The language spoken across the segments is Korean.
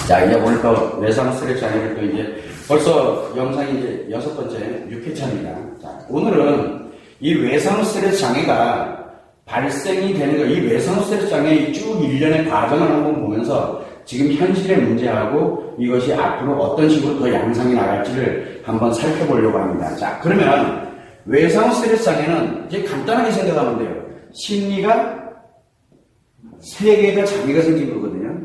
자, 이제 오늘 또 외상 스트레스 장애를 또 이제 벌써 영상이 이제 6번째 6회차입니다. 자, 오늘은 이 외상 스트레스 장애가 발생이 되는 거, 이 외상 스트레스 장애의 쭉 일련의 과정을 한번 보면서 지금 현실의 문제하고 이것이 앞으로 어떤 식으로 더 양상이 나갈지를 한번 살펴보려고 합니다. 자, 그러면 외상 스트레스 장애는 이제 간단하게 생각하면 돼요. 심리가 3개가 장애가 생긴 거거든요.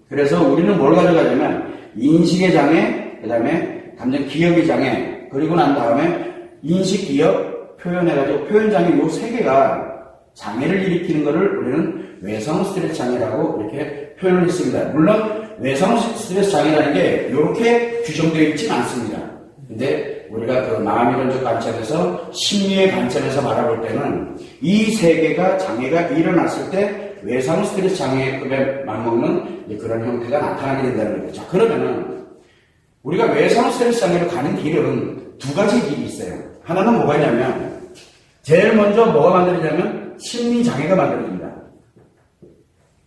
그래서 우리는 뭘 가져가냐면 인식의 장애, 그 다음에 감정 기억의 장애, 그리고 난 다음에 인식, 기억, 표현해가지고 표현 장애 요 3개가 장애를 일으키는 것을 우리는 외상 스트레스 장애라고 이렇게 표현을 했습니다. 물론 외상 스트레스 장애라는 게 이렇게 규정되어 있지는 않습니다. 근데 우리가 그 마음이론적 관점에서 심리의 관점에서 바라볼 때는 이 3개가 장애가 일어났을 때 외상 스트레스 장애급에 맞먹는 그런 형태가 나타나게 된다는 거죠. 자, 그러면은 우리가 외상 스트레스 장애로 가는 길은 2가지 길이 있어요. 하나는 뭐가 있냐면 제일 먼저 뭐가 만들어지냐면 심리 장애가 만들어집니다.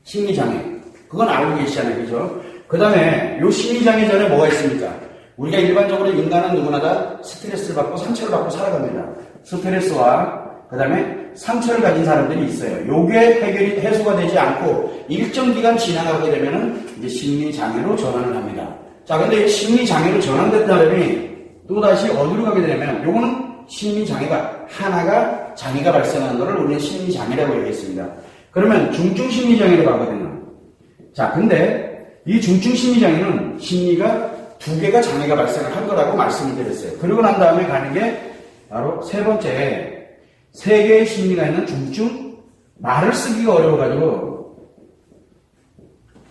심리 장애. 그건 알고 계시잖아요. 그죠? 그 다음에 요 심리 장애 전에 뭐가 있습니까? 우리가 일반적으로 인간은 누구나 다 스트레스를 받고 상처를 받고 살아갑니다. 스트레스와 그 다음에 상처를 가진 사람들이 있어요. 요게 해소가 되지 않고 일정 기간 지나가게 되면은 이제 심리 장애로 전환을 합니다. 자, 근데 심리 장애로 전환된 사람이 또다시 어디로 가게 되냐면 요거는 심리 장애가 하나가 장애가 발생하는 것을 우리는 심리 장애라고 얘기했습니다. 그러면 중증 심리 장애로 가거든요. 자, 근데 이 중증 심리 장애는 심리가 2개가 장애가 발생을 한 거라고 말씀을 드렸어요. 그리고 난 다음에 가는 게 바로 3번째 3개의 심리가 있는 중증, 말을 쓰기가 어려워가지고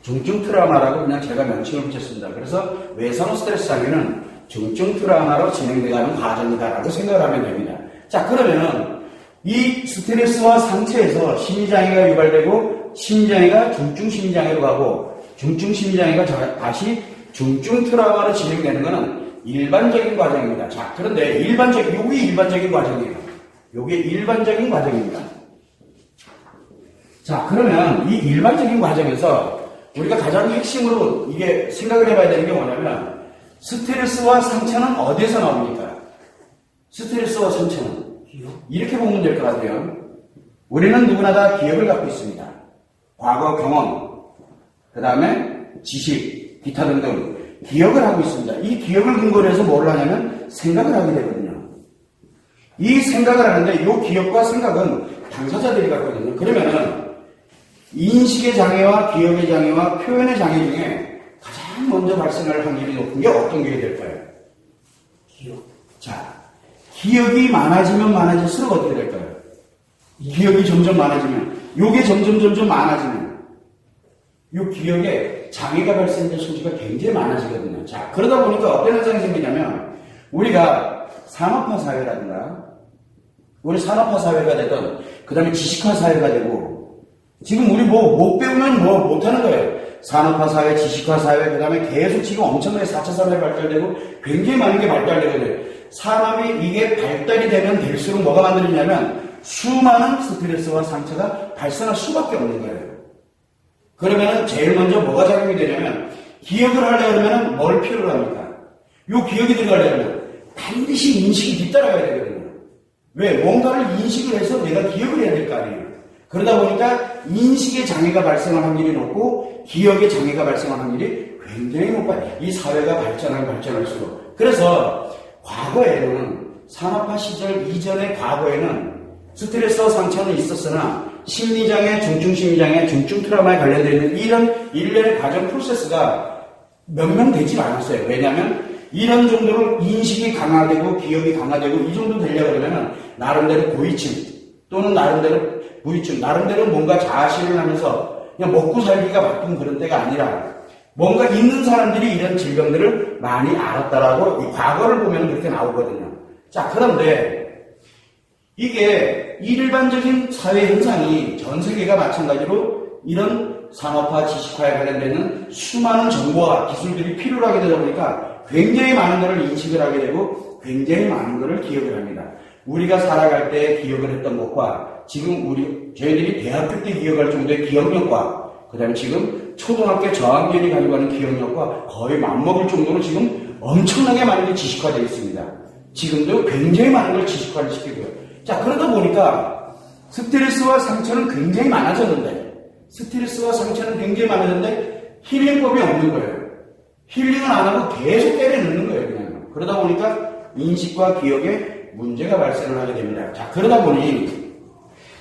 중증 트라우마라고 그냥 제가 명칭을 붙였습니다. 그래서 외상 스트레스 장애는 중증 트라우마로 진행되어가는 과정이다라고 생각을 하면 됩니다. 자, 그러면은 이 스트레스와 상처에서 심리장애가 유발되고 심리장애가 중증 심리장애로 가고 중증 심리장애가 다시 중증 트라우마로 진행되는 것은 일반적인 과정입니다. 자, 그런데 요게 일반적인 과정이에요. 요게 일반적인 과정입니다. 자, 그러면 이 일반적인 과정에서 우리가 가장 핵심으로 이게 생각을 해봐야 되는 게 뭐냐면 스트레스와 상처는 어디에서 나옵니까? 스트레스와 상처는 이렇게 보면 될 것 같아요. 우리는 누구나 다 기억을 갖고 있습니다. 과거 경험, 그 다음에 지식, 기타 등등 기억을 하고 있습니다. 이 기억을 근거로 해서 뭘 하냐면 생각을 하게 되거든요. 이 생각을 하는데 이 기억과 생각은 당사자들이 갖거든요. 그러면은 인식의 장애와 기억의 장애와 표현의 장애 중에 가장 먼저 발생할 확률이 높은 게 어떤 게 될까요? 기억. 자, 기억이 많아지면 많아질수록 어떻게 될까요? 기억이 점점 많아지면, 요게 점점 많아지면, 요 기억에 장애가 발생될 소지가 굉장히 많아지거든요. 자, 그러다 보니까 어떤 현상이 생기냐면, 우리가 산업화 사회라든가, 우리 산업화 사회가 되든, 그 다음에 지식화 사회가 되고, 지금 우리 못 배우면 못하는 거예요. 산업화 사회, 지식화 사회, 그 다음에 계속 지금 엄청나게 4차 산업이 발달되고, 굉장히 많은 게 발달되거든요. 산업이 이게 발달이 되면 될수록 뭐가 만들어지냐면, 수많은 스트레스와 상처가 발생할 수밖에 없는 거예요. 그러면 제일 먼저 뭐가 작용이 되냐면, 기억을 하려면 뭘 필요로 합니까? 요 기억이 들어가려면 반드시 인식이 뒤따라가야 되거든요. 왜? 뭔가를 인식을 해서 내가 기억을 해야 될 거 아니에요. 그러다 보니까 인식의 장애가 발생할 확률이 높고 기억의 장애가 발생할 확률이 굉장히 높아요. 이 사회가 발전할수록. 그래서 과거에는 산업화 시절 이전의 과거에는 스트레스와 상처는 있었으나 심리장애, 중증 심리장애, 중증 트라우마에 관련되어 있는 이런 일련의 과정 프로세스가 몇 명 되지 않았어요. 왜냐하면 이런 정도로 인식이 강화되고 기억이 강화되고 이 정도 되려고 그러면 나름대로 고위층 또는 나름대로 무위층, 나름대로 뭔가 자아실현을 하면서 그냥 먹고 살기가 바쁜 그런 때가 아니라 뭔가 있는 사람들이 이런 질병들을 많이 알았다라고 이 과거를 보면 그렇게 나오거든요. 자, 그런데 이게 일반적인 사회 현상이 전 세계가 마찬가지로 이런 산업화, 지식화에 관련되는 수많은 정보와 기술들이 필요로 하게 되다 보니까 굉장히 많은 것을 인식을 하게 되고 굉장히 많은 것을 기억을 합니다. 우리가 살아갈 때 기억을 했던 것과 지금 저희들이 대학교 때 기억할 정도의 기억력과 그 다음에 지금 초등학교 저학년이 가지고 가는 기억력과 거의 맞먹을 정도로 지금 엄청나게 많은 게 지식화되어 있습니다. 지금도 굉장히 많은 걸 지식화를 시키고요. 자, 그러다 보니까 스트레스와 상처는 굉장히 많아졌는데, 힐링법이 없는 거예요. 힐링은 안 하고 계속 때려넣는 거예요, 그냥. 그러다 보니까 인식과 기억에 문제가 발생을 하게 됩니다. 자, 그러다 보니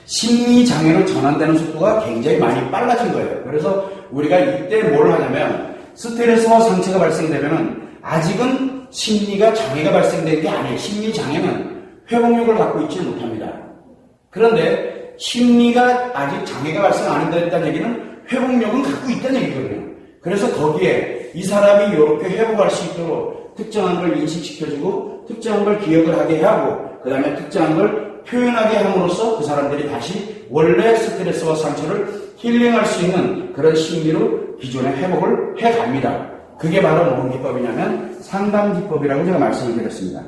심리장애로 전환되는 속도가 굉장히 많이 빨라진 거예요. 그래서 우리가 이때 뭘 하냐면 스트레스와 상처가 발생되면은 아직은 심리가 장애가 발생되는 게 아니에요. 심리장애는 회복력을 갖고 있지 못합니다. 그런데 심리가 아직 장애가 발생 안 한다는 얘기는 회복력은 갖고 있다는 얘기거든요. 그래서 거기에 이 사람이 이렇게 회복할 수 있도록 특정한 걸 인식시켜주고 특정한 걸 기억을 하게 하고 그 다음에 특정한 걸 표현하게 함으로써 그 사람들이 다시 원래 스트레스와 상처를 힐링할 수 있는 그런 심리로 기존에 회복을 해갑니다. 그게 바로 뭔 기법이냐면 상담기법이라고 제가 말씀을 드렸습니다.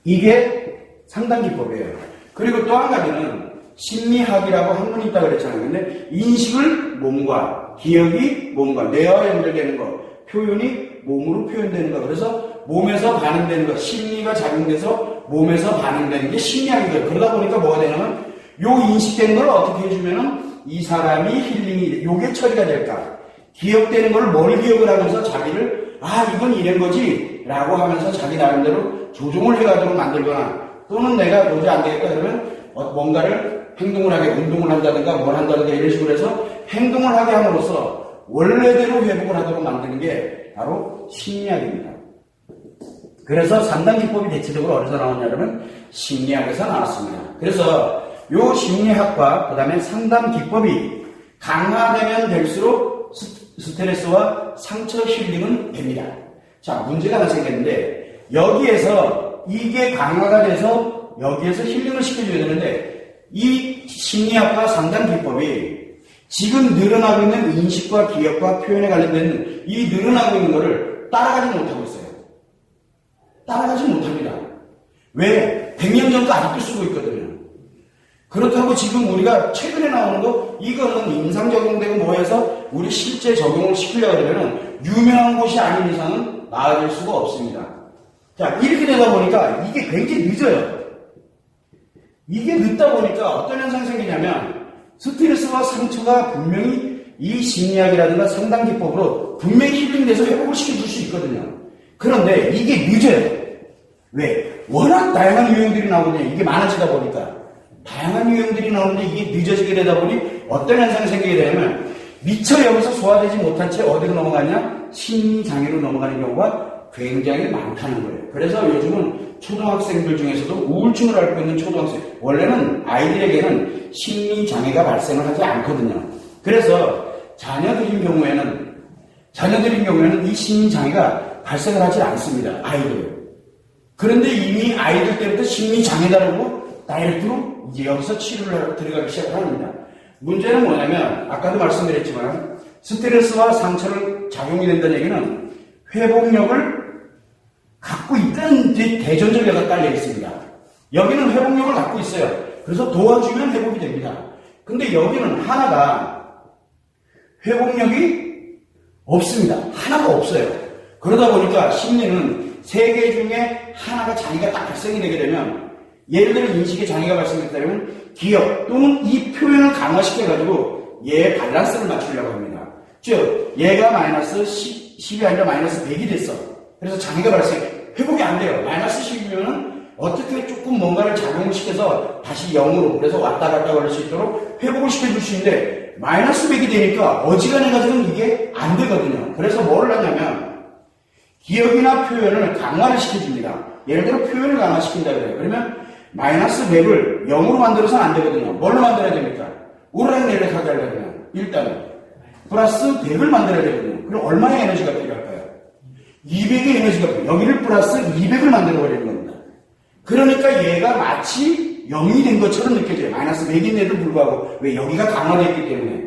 이게 상담기법이에요. 그리고 또 한 가지는 심리학이라고 한 분 있다고 그랬잖아요. 근데 인식을 몸과, 기억이 몸과, 뇌와 연결되는 거, 표현이 몸으로 표현되는 거. 그래서 몸에서 반응되는 거, 심리가 작용돼서 몸에서 반응되는 게 심리학이거든요. 그러다 보니까 뭐가 되냐면 요 인식되는 걸 어떻게 해주면은 이 사람이 힐링이, 요게 처리가 될까? 기억되는 걸 뭘 기억을 하면서 자기를, 이건 이런 거지 라고 하면서 자기 나름대로 조종을 해가지고 만들거나 또는 내가 도저히 안 되겠다 그러면 뭔가를 행동을 하게, 운동을 한다든가 뭘 한다든가 이런 식으로 해서 행동을 하게 함으로써 원래대로 회복을 하도록 만드는 게 바로 심리학입니다. 그래서 상담기법이 대체적으로 어디서 나왔냐면 심리학에서 나왔습니다. 그래서 요 심리학과 그 다음에 상담기법이 강화되면 될수록 스트레스와 상처 힐링은 됩니다. 자, 문제가 하나 생겼는데 여기에서 이게 강화가 돼서 여기에서 힐링을 시켜줘야 되는데 이 심리학과 상담기법이 지금 늘어나고 있는 인식과 기억과 표현에 관련된 이 늘어나고 있는 거를 따라가지 못하고 있어요. 따라가지 못합니다. 왜? 100년 전도 아직도 쓰고 있거든요. 그렇다고 지금 우리가 최근에 나오는 거 이거는 임상 적용되고 뭐 해서 우리 실제 적용을 시키려고 하면 유명한 곳이 아닌 이상은 나아질 수가 없습니다. 자, 이렇게 되다 보니까 이게 굉장히 늦어요. 이게 늦다 보니까 어떤 현상이 생기냐면 스트레스와 상처가 분명히 이 심리학이라든가 상담기법으로 분명히 힐링돼서 회복을 시켜줄 수 있거든요. 그런데 이게 늦어요. 왜? 워낙 다양한 유형들이 나오거든요. 이게 많아지다 보니까. 다양한 유형들이 나오는데 이게 늦어지게 되다 보니 어떤 현상이 생기게 되냐면 미처 여기서 소화되지 못한 채 어디로 넘어가냐? 심리장애로 넘어가는 경우가 굉장히 많다는 거예요. 그래서 요즘은 초등학생들 중에서도 우울증을 앓고 있는 초등학생, 원래는 아이들에게는 심리장애가 발생을 하지 않거든요. 그래서 자녀들인 경우에는 이 심리장애가 발생을 하지 않습니다. 아이들. 그런데 이미 아이들 때부터 심리장애다라고 다이렉트로 이제 여기서 치료를 들어가기 시작합니다. 문제는 뭐냐면 아까도 말씀드렸지만 스트레스와 상처를 작용이 된다는 얘기는 회복력을 갖고 있다는 대전제가 깔려 있습니다. 여기는 회복력을 갖고 있어요. 그래서 도와주면 회복이 됩니다. 근데 여기는 하나가 회복력이 없습니다. 하나가 없어요. 그러다 보니까 심리는 세 개 중에 하나가 장애가 딱 발생이 되게 되면 예를 들어 인식에 장애가 발생했다면 기억 또는 이 표현을 강화시켜가지고 얘의 밸런스를 맞추려고 합니다. 즉 얘가 마이너스 10이 아니라 마이너스 100이 됐어. 그래서 장애가 발생해. 회복이 안 돼요. 마이너스 10이면 어떻게 조금 뭔가를 작용을 시켜서 다시 0으로 그래서 왔다 갔다 할 수 있도록 회복을 시켜줄 수 있는데 마이너스 100이 되니까 어지간해가지고는 이게 안 되거든요. 그래서 뭘 하냐면 기억이나 표현을 강화를 시켜줍니다. 예를 들어 표현을 강화시킨다 그래요. 그러면 마이너스 100을 0으로 만들어서는 안 되거든요. 뭘로 만들어야 됩니까? 오르락내리락하게 하려면 일단은 플러스 100을 만들어야 되거든요. 그럼 얼마의 에너지가 필요할까요? 200의 에너지가 필요해요. 여기를 플러스 200을 만들어버리는 겁니다. 그러니까 얘가 마치 0이 된 것처럼 느껴져요. 마이너스 100인데도 불구하고. 왜? 여기가 강화되어 있기 때문에.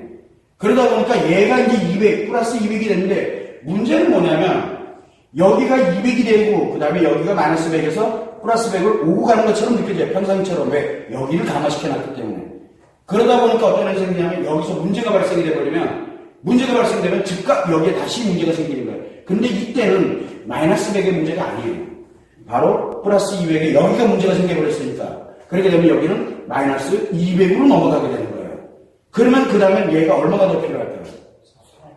그러다 보니까 얘가 이제 200, 플러스 200이 됐는데 문제는 뭐냐면 여기가 200이 되고 그 다음에 여기가 마이너스 100에서 플러스 100을 오고 가는 것처럼 느껴져요. 평상시처럼. 왜? 여기를 강화시켜놨기 때문에. 그러다 보니까 어떤 현상이 생기냐면 여기서 문제가 발생이 돼버리면 문제가 발생되면 즉각 여기에 다시 문제가 생기는 거예요. 근데 이때는 마이너스 100의 문제가 아니에요. 바로 플러스 200에 여기가 문제가 생겨버렸으니까. 그렇게 되면 여기는 마이너스 200으로 넘어가게 되는 거예요. 그러면 그 다음에 얘가 얼마가 더 필요할까요?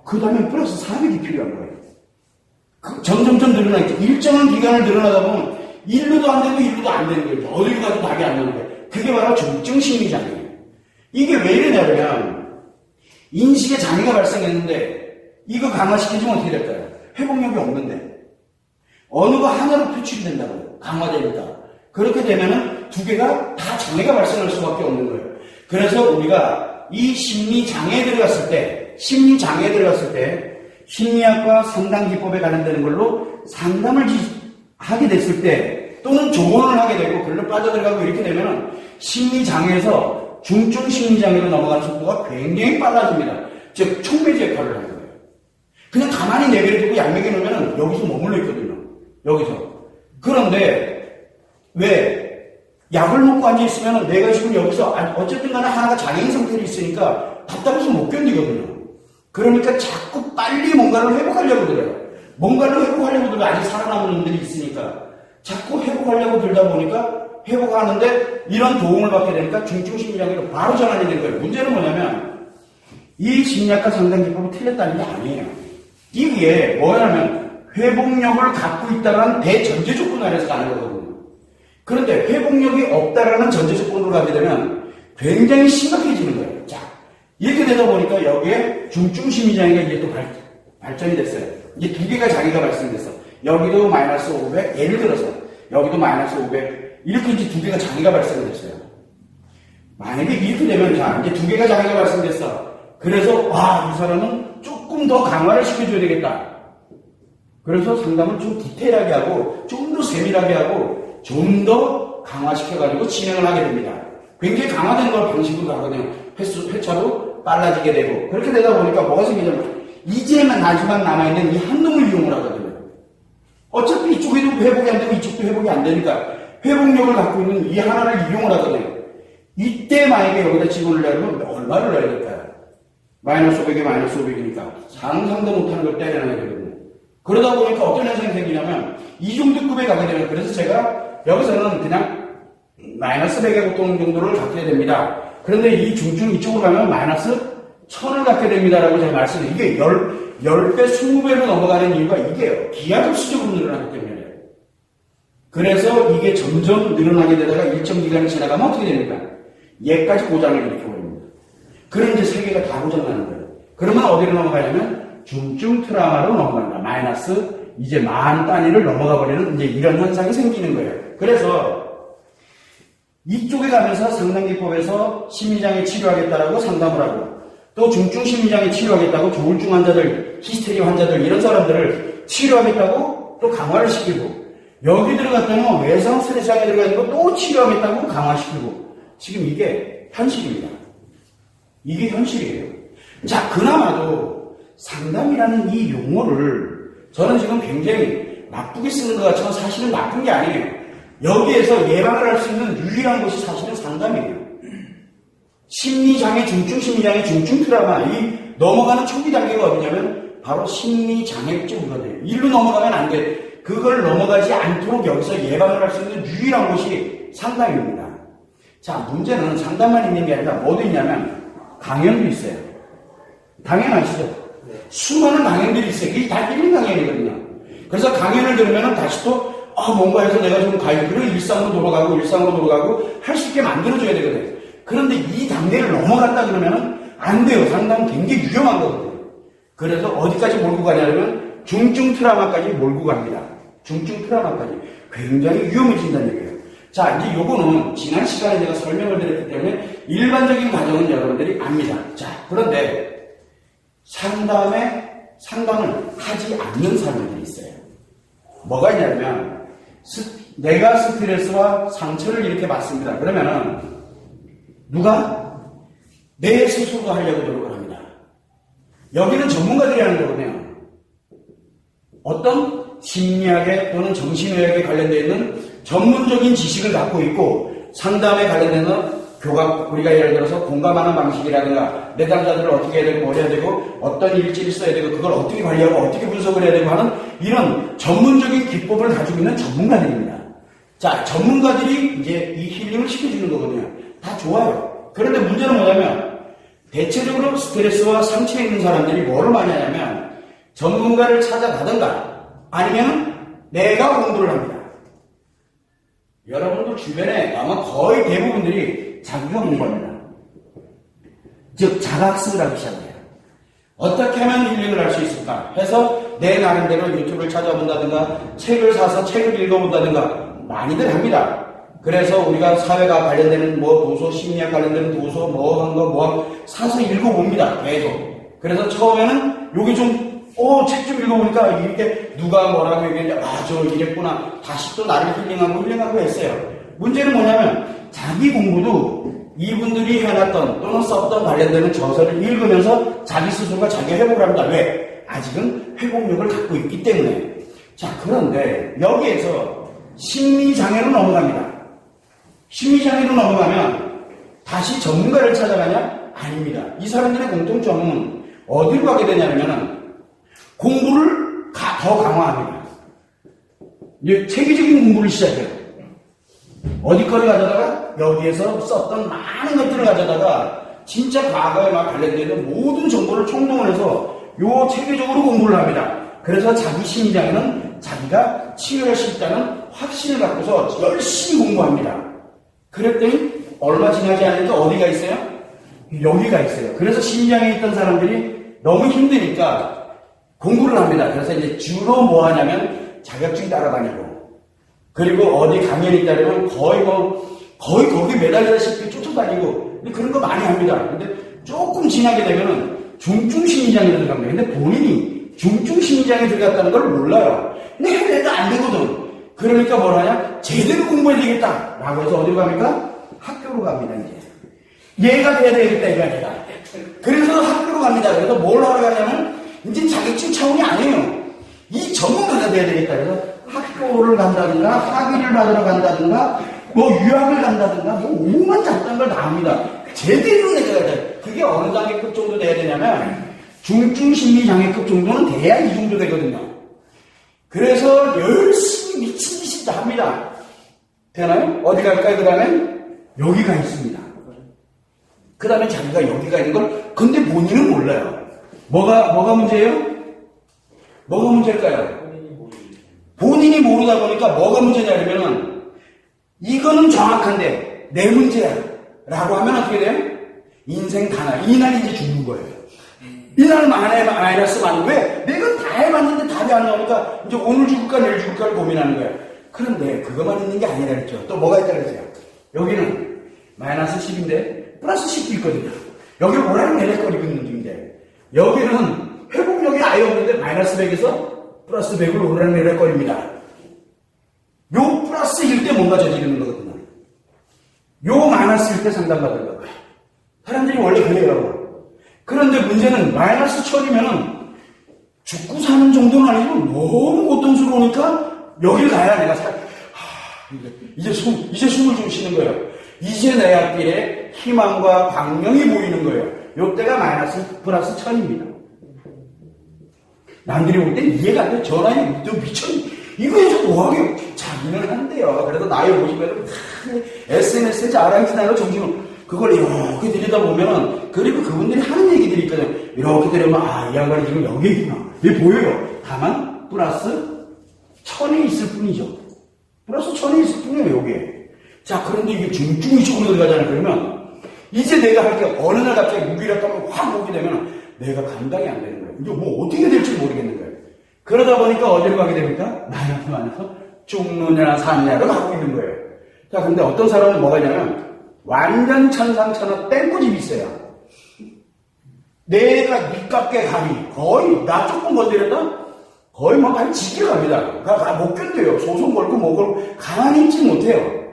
그 다음에 플러스 400이 필요한 거예요. 점점점 늘어나겠죠. 일정한 기간을 늘어나다 보면 1루도 안 되고 1루도 안 되는 거예요. 어딜 가도 답이 안 나오는 거예요. 그게 바로 중증 심리장애예요. 이게 왜 이러냐면 인식에 장애가 발생했는데 이거 강화시키면 어떻게 될까요? 회복력이 없는데 어느 거 하나로 표출이 된다고요. 강화되니까. 그렇게 되면은 두 개가 다 장애가 발생할 수밖에 없는 거예요. 그래서 우리가 이 심리장애에 들어갔을 때 심리학과 상담기법에 관련되는 걸로 상담을 하게 됐을 때 또는 조언을 하게 되고 글로 빠져들어가고 이렇게 되면은 심리장애에서 중증 심리장애로 넘어가는 속도가 굉장히 빨라집니다. 즉 촉매제 역할을 하는 거예요. 그냥 가만히 내버려두고 약맥에 놓으면 여기서 머물러 있거든요. 여기서. 그런데 왜 약을 먹고 앉아있으면 내가 지금 여기서 어쨌든 간에 하나가 장애인 상태로 있으니까 답답해서 못 견디거든요. 그러니까 자꾸 빨리 뭔가를 회복하려고 들어요. 뭔가를 회복하려고 들어요. 아직 살아남은 놈들이 있으니까. 자꾸 회복하려고 들다 보니까 회복하는데 이런 도움을 받게 되니까 중증 심리장애로 바로 전환이 되는 거예요. 문제는 뭐냐면 이 심리학과 상담기법이 틀렸다는 게 아니에요. 이게 뭐냐면 회복력을 갖고 있다는 대전제 조건 아래서 가는 거거든요. 그런데 회복력이 없다라는 전제 조건으로 가게 되면 굉장히 심각해지는 거예요. 자, 이렇게 되다 보니까 여기에 중증 심리장애가 이제 또 발전이 됐어요. 이제 두 개가 장애가 발생됐어. 여기도 마이너스 500, 예를 들어서 여기도 마이너스 500 이렇게 이제 두 개가 장애가 발생이 됐어요. 만약에 이렇게 되면 자 이제 두 개가 장애가 발생됐어. 그래서 이 사람은 조금 더 강화를 시켜줘야 되겠다. 그래서 상담을 좀 디테일하게 하고 좀 더 세밀하게 하고 좀 더 강화시켜가지고 진행을 하게 됩니다. 굉장히 강화된 걸 방식으로 가거든요. 회차도 빨라지게 되고 그렇게 되다 보니까 뭐가 생기냐면 이제만 마지막 남아있는 이 한 놈을 이용을 하거든요. 어차피 이쪽에도 회복이 안 되고 이쪽도 회복이 안 되니까 회복력을 갖고 있는 이 하나를 이용을 하거든요. 이때 만약에 여기다 지분을 내려면 얼마를 넣어야 될까요? 마이너스 500에 마이너스 500이니까 상상도 못하는 걸 때려내야 되거든요. 그러다 보니까 어떤 현상이 생기냐면 이 정도 급에 가게 되면 그래서 제가 여기서는 그냥 마이너스 100의 고통 정도를 갖게 됩니다. 그런데 이 중증 이쪽으로 가면 마이너스 1000을 갖게 됩니다라고 제가 말씀드려요. 이게 10배, 20배로 넘어가는 이유가 이게요. 기하급수적으로 늘어나기 때문에. 그래서 이게 점점 늘어나게 되다가 일정 기간이 지나가면 어떻게 됩니까? 얘까지 고장을 일으켜버립니다. 그럼 이제 세 개가 다 고장나는 거예요. 그러면 어디로 넘어가냐면 중증 트라우마로 넘어간다. 마이너스 이제 만 단위를 넘어가 버리는 이제 이런 현상이 생기는 거예요. 그래서 이쪽에 가면서 상담기법에서 심리장애 치료하겠다라고 상담을 하고 또 중증 심리장애 치료하겠다고 조울증 환자들, 히스테리 환자들 이런 사람들을 치료하겠다고 또 강화를 시키고 여기 들어갔다면 외상 스트레스 장애 들어가는 거 또 치료하겠다고 강화시키고 지금 이게 현실입니다. 이게 현실이에요. 자, 그나마도 상담이라는 이 용어를 저는 지금 굉장히 나쁘게 쓰는 것 같지만 사실은 나쁜 게 아니에요. 여기에서 예방을 할 수 있는 유일한 것이 사실은 상담이에요. 심리장애, 중증 심리장애, 중증 트라우마 이 넘어가는 초기 단계가 어디냐면 바로 심리장애증이거든요. 일로 넘어가면 안 돼. 그걸 넘어가지 않도록 여기서 예방을 할 수 있는 유일한 곳이 상담입니다. 자, 문제는 상담만 있는 게 아니라 뭐도 있냐면 강연도 있어요. 당연하시죠? 수많은 강연들이 있어요. 이게 다 1인 강연이거든요. 그래서 강연을 들으면 다시 또 뭔가 해서 내가 좀 가이드를 일상으로 돌아가고 할 수 있게 만들어줘야 되거든요. 그런데 이 단계를 넘어갔다 그러면 안 돼요. 상담은 굉장히 위험한 거거든요. 그래서 어디까지 몰고 가냐면 중증 트라우마까지 몰고 갑니다. 중증 트라우마까지 굉장히 위험해진다는 얘기예요. 자, 이제 요거는 지난 시간에 제가 설명을 드렸기 때문에 일반적인 과정은 여러분들이 압니다. 자, 그런데 상담을 하지 않는 사람들이 있어요. 뭐가 있냐면 내가 스트레스와 상처를 이렇게 받습니다. 그러면은 누가? 내 스스로가 하려고 노력을 합니다. 여기는 전문가들이 하는 거거든요. 어떤 심리학에 또는 정신의학에 관련되어 있는 전문적인 지식을 갖고 있고 상담에 관련되는 우리가 예를 들어서 공감하는 방식이라든가 내담자들을 어떻게 해야 되고 뭐 해야 되고 어떤 일지를 써야 되고 그걸 어떻게 관리하고 어떻게 분석을 해야 되고 하는 이런 전문적인 기법을 가지고 있는 전문가들입니다. 자, 전문가들이 이제 이 힐링을 시켜주는 거거든요. 다 좋아요. 그런데 문제는 뭐냐면 대체적으로 스트레스와 상처에 있는 사람들이 뭐를 많이 하냐면 전문가를 찾아가든가 아니면 내가 공부를 합니다. 여러분들 주변에 아마 거의 대부분들이 자기가 공부합니다. 즉 자가학습을 하기 시작해요. 어떻게 하면 힐링을 할 수 있을까 해서 내 나름대로 유튜브를 찾아본다든가 책을 사서 책을 읽어본다든가 많이들 합니다. 그래서 우리가 사회가 관련되는 뭐 도서, 심리학 관련되는 도서, 뭐 한 거, 뭐 사서 읽어봅니다. 계속. 그래서 처음에는 여기 좀 책 좀 읽어보니까 이렇게 누가 뭐라고 얘기했는데 맞아 이랬구나. 다시 또 나를 힐링하고 했어요. 문제는 뭐냐면 자기 공부도 이분들이 해놨던 또는 썼던 관련되는 저서를 읽으면서 자기 스스로가 자기 회복을 합니다. 왜? 아직은 회복력을 갖고 있기 때문에. 자, 그런데 여기에서 심리장애로 넘어갑니다. 심리장애로 넘어가면 다시 전문가를 찾아가냐? 아닙니다. 이 사람들의 공통점은 어디로 가게 되냐면 공부를 더 강화합니다. 이제 체계적인 공부를 시작해요. 어디까지 가져다가 여기에서 썼던 많은 것들을 가져다가 진짜 과거에 막 관련되는 모든 정보를 총동을 해서 요 체계적으로 공부를 합니다. 그래서 자기 심리장애는 자기가 치유할 수 있다는 확신을 갖고서 열심히 공부합니다. 그랬더니 얼마 지나지 않으니까 어디가 있어요? 여기가 있어요. 그래서 심리장애에 있던 사람들이 너무 힘드니까 공부를 합니다. 그래서 이제 주로 뭐 하냐면 자격증 따라다니고 그리고 어디 강연이 있다면 거의 거기 매달리다시피 쫓아다니고 근데 그런 거 많이 합니다. 근데 조금 지나게 되면은 중증 심리장애로 들어갑니다. 근데 본인이 중증 심리장애에 들어갔다는 걸 몰라요. 근데 해도 안 되거든. 그러니까 뭘 하냐? 제대로 공부해야 되겠다. 라고 해서 어디로 갑니까? 학교로 갑니다, 이제. 얘가 돼야 되겠다, 이거 아니라. 그래서 학교로 갑니다. 그래서 뭘 하러 가냐면, 이제 자격증 차원이 아니에요. 이 전문가가 돼야 되겠다. 그래서 학교를 간다든가, 학위를 받으러 간다든가, 뭐 유학을 간다든가, 뭐 오만 잡다한 걸 다 합니다. 제대로 내가 돼. 그게 어느 단계급 정도 돼야 되냐면, 중증 심리장애급 정도는 돼야 이 정도 되거든요. 그래서 열심히 미친 듯이 다 합니다. 되나요? 어디 갈까요? 그 다음에 여기가 있습니다. 그 다음에 자기가 여기가 있는 걸 근데 본인은 몰라요. 뭐가 문제예요? 뭐가 문제일까요? 본인이 모르다 보니까 뭐가 문제냐면은 이거는 정확한데 내 문제야 라고 하면 어떻게 돼요? 인생 단알 이날 이제 죽는 거예요. 이날 마이너스 많은 왜? 내가 다 해봤는데 답이 안 나오니까 이제 오늘 죽을까 내일 죽을까를 고민하는 거예요. 그런데 그것만 있는 게 아니라 그랬죠. 또 뭐가 있다 그랬어요. 여기는 마이너스 10인데 플러스 10도 있거든요. 여기 오라는 내려거리고 있는 중인데 여기는 회복력이 아예 없는데 마이너스 100에서 플러스 100을 오라는 내려거립니다. 요 플러스일 때 뭔가 저지르는 거거든요. 요 마이너스일 때 상담받는 거예요. 사람들이 원래 그래요. 그런데 문제는 마이너스 1000이면은 죽고 사는 정도는 아니고 너무 고통스러우니까 여길 가야 내가 이제 숨을 좀 쉬는 거예요. 이제 내 앞길에 희망과 광명이 보이는 거예요. 요때가 마이너스 플러스 1000입니다. 남들이 볼 때 이해가 안 돼. 전화에 너 미쳤니? 이거에서 뭐하게 자기는 한대요. 그래서 나이 50에도 SNS에 자랑치나요 정신을 그걸 이렇게 들여다보면은 그리고 그분들이 하는 얘기들이 있거든요. 이렇게 들여다보면 이 양반이 지금 여기에 있구나. 이게 보여요. 다만 플러스 1000이 있을 뿐이죠. 플러스 1000이 있을 뿐이에요. 여기에. 자, 그런데 이게 중증이 쪽으로 들어가잖아요. 그러면 이제 내가 할 게 어느 날 갑자기 무기력 하면 확 오게 되면 내가 감당이 안 되는 거예요. 이제 뭐 어떻게 될지 모르겠는 거예요. 그러다 보니까 어디로 가게 됩니까? 마이너스 안에서 죽느냐 사느냐로 가고 있는 거예요. 자, 근데 어떤 사람은 뭐가 있냐면 완전 천상천하 땡꼬집이 있어요. 내가 니값게 감히 거의 나 조금 건드렸다? 거의 막 한 지게 갑니다. 못 견뎌요. 소송 걸고 뭐 걸고 가만히 있지 못해요.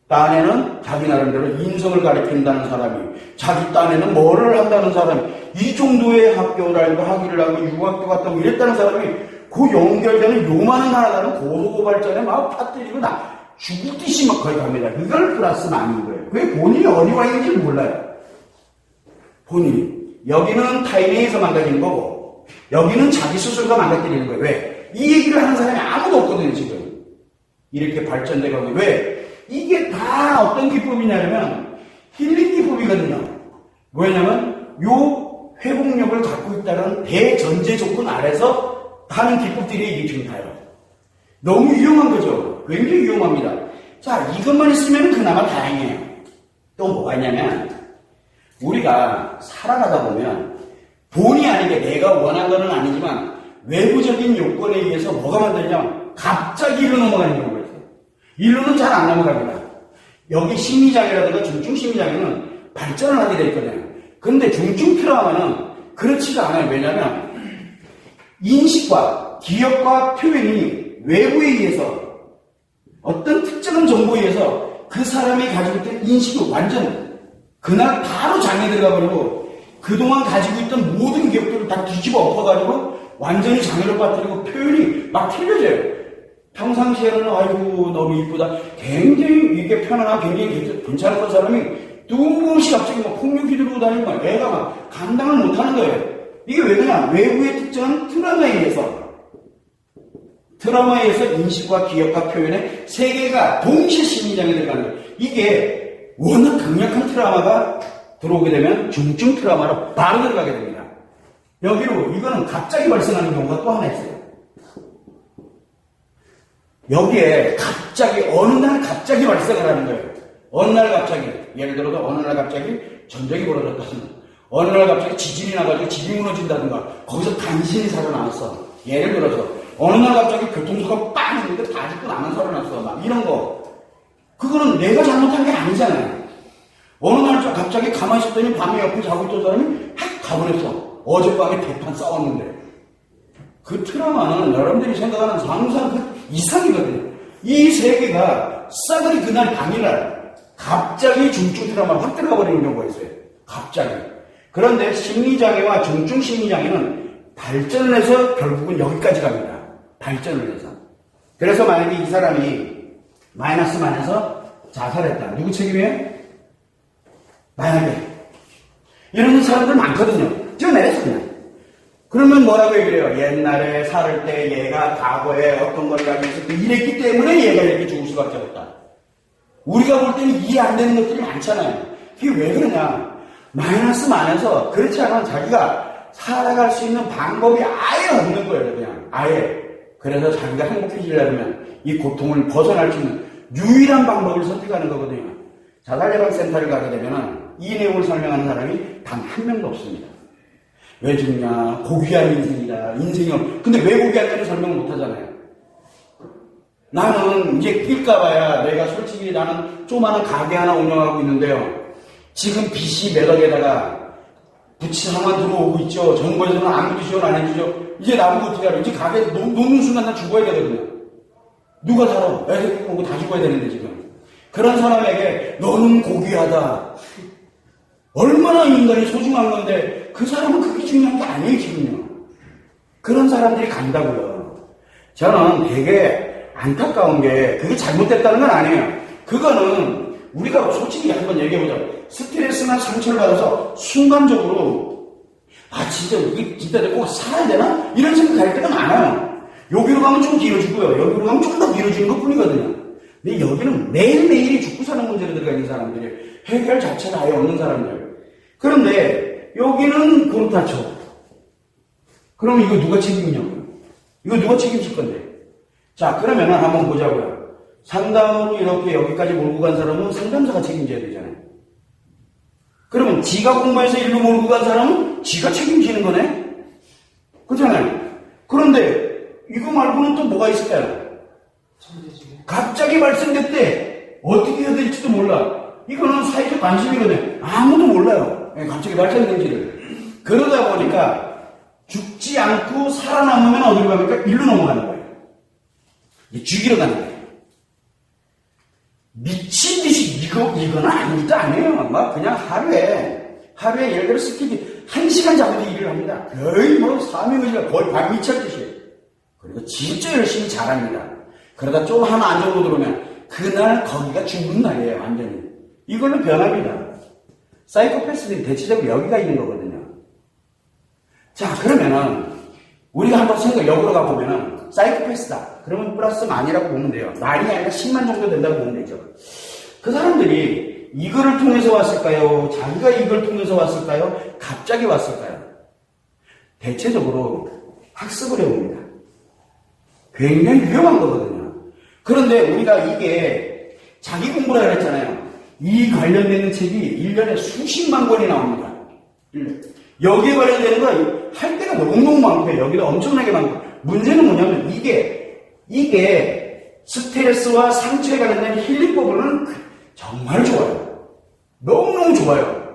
딴에는 자기 나름대로 인성을 가리킨다는 사람이 자기 딴에는 뭐를 한다는 사람이 이 정도의 학교를 알고 학위를 하고 유학도 갔다 오고 이랬다는 사람이 그 연결되는 요만한 하나는 고소고발전에 막 파뜨리고 죽듯이 막 거의 갑니다. 그걸 플러스 마음인 거예요. 그게 본인이 어디 와 있는지 몰라요. 본인이. 여기는 타인에게서 망가지는 거고, 여기는 자기 스스로가 망가뜨리는 거예요. 왜? 이 얘기를 하는 사람이 아무도 없거든요, 지금. 이렇게 발전돼 가고. 왜? 이게 다 어떤 기법이냐면, 힐링 기법이거든요. 왜냐면, 요 회복력을 갖고 있다는 대전제 조건 아래서 하는 기법들이 이게 지금 다요. 너무 위험한 거죠. 굉장히 위험합니다. 자, 이것만 있으면 그나마 다행이에요. 또 뭐가 있냐면, 우리가 살아가다 보면 본의 아니게 내가 원한 건 아니지만 외부적인 요건에 의해서 뭐가 만들냐면 갑자기 일로 넘어가는 경우가 있어요. 일로는 잘 안 넘어갑니다. 여기 심리장애라든가 중증 심리장애는 발전을 하게 돼 있거든요. 근데 중증 트라우마는 그렇지가 않아요. 왜냐하면 인식과 기억과 표현이 외부에 의해서 어떤 특정한 정보에 의해서 그 사람이 가지고 있던 인식이 완전 그날 바로 장애 들어가 버리고 그동안 가지고 있던 모든 기억들을 다 뒤집어 엎어가지고 완전히 장애를 빠뜨리고 표현이 막 틀려져요. 평상시에는 아이고 너무 이쁘다. 굉장히 이렇게 편안하고 굉장히 괜찮았던 사람이 뚜렷이 갑자기 막 폭력이 들고 다니고 막 애가 막 감당을 못하는 거예요. 이게 왜 그러냐? 외부의 특정한 트라우마에 의해서 인식과 기억과 표현의 세 개가 동시에 심리장애 들어가는 거예요. 이게 워낙 강력한 트라우마가 들어오게 되면 중증 트라우마로 바로 들어가게 됩니다. 여기로 이거는 갑자기 발생하는 경우가 또 하나 있어요. 여기에 갑자기 어느 날 갑자기 발생을 하는 거예요. 어느 날 갑자기 예를 들어서 어느 날 갑자기 전쟁이 벌어졌다든가 어느 날 갑자기 지진이 나가지고 집이 무너진다든가 거기서 간신히 살아남았어. 예를 들어서 어느 날 갑자기 교통사고가 빵 했는데 다 죽고 나만 살아났어. 막 이런 거. 그거는 내가 잘못한 게 아니잖아요. 어느 날 갑자기 가만히 있었더니 밤에 옆에 자고 있던 사람이 확 가버렸어. 어젯밤에 대판 싸웠는데. 그 트라우마는 여러분들이 생각하는 상상 그 이상이거든요. 이 세 개가 싸그리 그날 당일날 갑자기 중증 트라우마로 확 들어가 버리는 경우가 있어요. 갑자기. 그런데 심리장애와 중증 심리장애는 발전을 해서 결국은 여기까지 갑니다. 발전을 해서. 그래서 만약에 이 사람이 마이너스 만에서 자살했다. 누구 책임이에요? 만약에. 이런 사람들 많거든요. 뛰어내렸어, 그냥. 그러면 뭐라고 얘기를 해요? 옛날에 살을 때 얘가 과거에 어떤 걸 가지고 있었고 이랬기 때문에 얘가 이렇게 죽을 수밖에 없다. 우리가 볼 때는 이해 안 되는 것들이 많잖아요. 그게 왜 그러냐? 마이너스 만에서 그렇지 않으면 자기가 살아갈 수 있는 방법이 아예 없는 거예요, 그냥. 아예. 그래서 자기가 행복해지려면 이 고통을 벗어날 수 있는 유일한 방법을 선택하는 거거든요. 자살예방센터를 가게 되면 이 내용을 설명하는 사람이 단 한 명도 없습니다. 왜 죽냐? 고귀한 인생이다. 인생이 근데 왜 고귀한지를 설명을 못 하잖아요. 나는 이제 낄까봐야 내가 솔직히 나는 조그마한 가게 하나 운영하고 있는데요. 지금 빚이 몇 억에다가 부채만 들어오고 있죠. 정부에서는 아무도 지원 안 해주죠. 이제 나보고 어떻게 하라. 이제 가게 놓는 순간 나 죽어야 되거든요. 누가 살아? 애들 오고 다 죽어야 되는데 지금. 그런 사람에게 너는 고귀하다. 얼마나 인간이 소중한 건데 그 사람은 그게 중요한 게 아니에요 지금요. 그런 사람들이 간다고요. 저는 되게 안타까운 게 그게 잘못됐다는 건 아니에요. 그거는 우리가 솔직히 한번 얘기해보자. 스트레스나 상처를 받아서 순간적으로 진짜 이게 진짜 내가 꼭 살아야 되나? 이런 생각할 때가 많아요. 여기로 가면 좀 길어지고요. 여기로 가면 좀 더 길어지는 것 뿐이거든요. 근데 여기는 매일매일이 죽고 사는 문제로 들어가 있는 사람들이 해결 자체가 아예 없는 사람들. 그런데 여기는 그렇다쳐. 그럼 이거 누가 책임이냐고요? 이거 누가 책임질 건데? 자, 그러면 한번 보자고요. 상담으로 이렇게 여기까지 몰고 간 사람은 상담사가 책임져야 되잖아요. 그러면 지가 공부해서 일로 몰고 간 사람은 지가 책임지는 거네? 그렇잖아요. 그런데 이거 말고는 또 뭐가 있을까요? 갑자기 발생됐대. 어떻게 해야 될지도 몰라. 이거는 사회적 관심이거든요. 아무도 몰라요. 갑자기 발생된지를. 그러다 보니까 죽지 않고 살아남으면 어디로 갑니까? 일로 넘어가는 거예요. 죽이러 가는 거예요. 미친 듯이 이거는 아무것도 아니에요. 막 그냥 하루에 예를 들어 스키디 1시간 자고도 일을 합니다. 거의 뭐 사명의지가 거의 밤 미쳤듯이. 그리고 진짜 열심히 잘합니다. 그러다 좀 하나 안 적고 들어오면 그날 거기가 죽은 날이에요, 완전히. 이걸로 변합니다. 사이코패스들이 대체적으로 여기가 있는 거거든요. 자, 그러면은, 우리가 한번 생각 역으로 가보면은, 사이코패스다. 그러면 플러스 만이라고 보면 돼요. 만이 아니라 10만 정도 된다고 보면 되죠. 그 사람들이 이거를 통해서 왔을까요? 자기가 이걸 통해서 왔을까요? 갑자기 왔을까요? 대체적으로 학습을 해옵니다. 굉장히 위험한 거거든요. 그런데 우리가 이게 자기 공부라 그랬잖아요. 이 관련되는 책이 1년에 수십만 권이 나옵니다. 여기에 관련되는 거 할 때가 너무너무 많고요. 여기도 엄청나게 많고. 문제는 뭐냐면 이게 스트레스와 상처에 관련된 힐링법은 정말 좋아요. 너무너무 좋아요.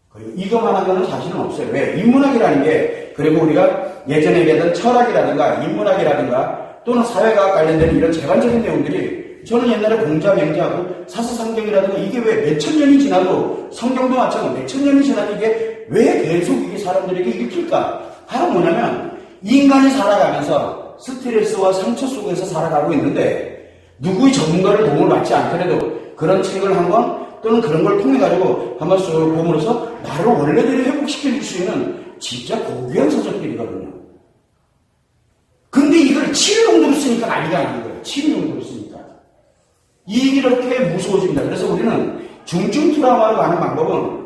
그리고 이것만 하고는 사실은 없어요. 왜? 인문학이라는 게, 그리고 우리가 예전에 얘기했던 철학이라든가 인문학이라든가 또는 사회과학 관련된 이런 재반적인 내용들이 저는 옛날에 공자 명제하고 사서성경이라든가 이게 왜 몇천 년이 지나도 성경도 마찬가지고 몇천 년이 지나도 이게 왜 계속 이게 사람들에게 읽힐까? 바로 뭐냐면 인간이 살아가면서 스트레스와 상처 속에서 살아가고 있는데 누구의 전문가를 도움을 받지 않더라도 그런 책을 한 권 또는 그런 걸 통해 가지고 한번 쑥 보면서 나를 원래대로 회복시켜 줄 수 있는 진짜 고귀한 서적들이거든요. 근데 이걸 치료 용도로 쓰니까 난리가 나는 거예요. 치료 용도로 쓰니까. 이렇게 무서워집니다. 그래서 우리는 중증 트라우마로 가는 방법은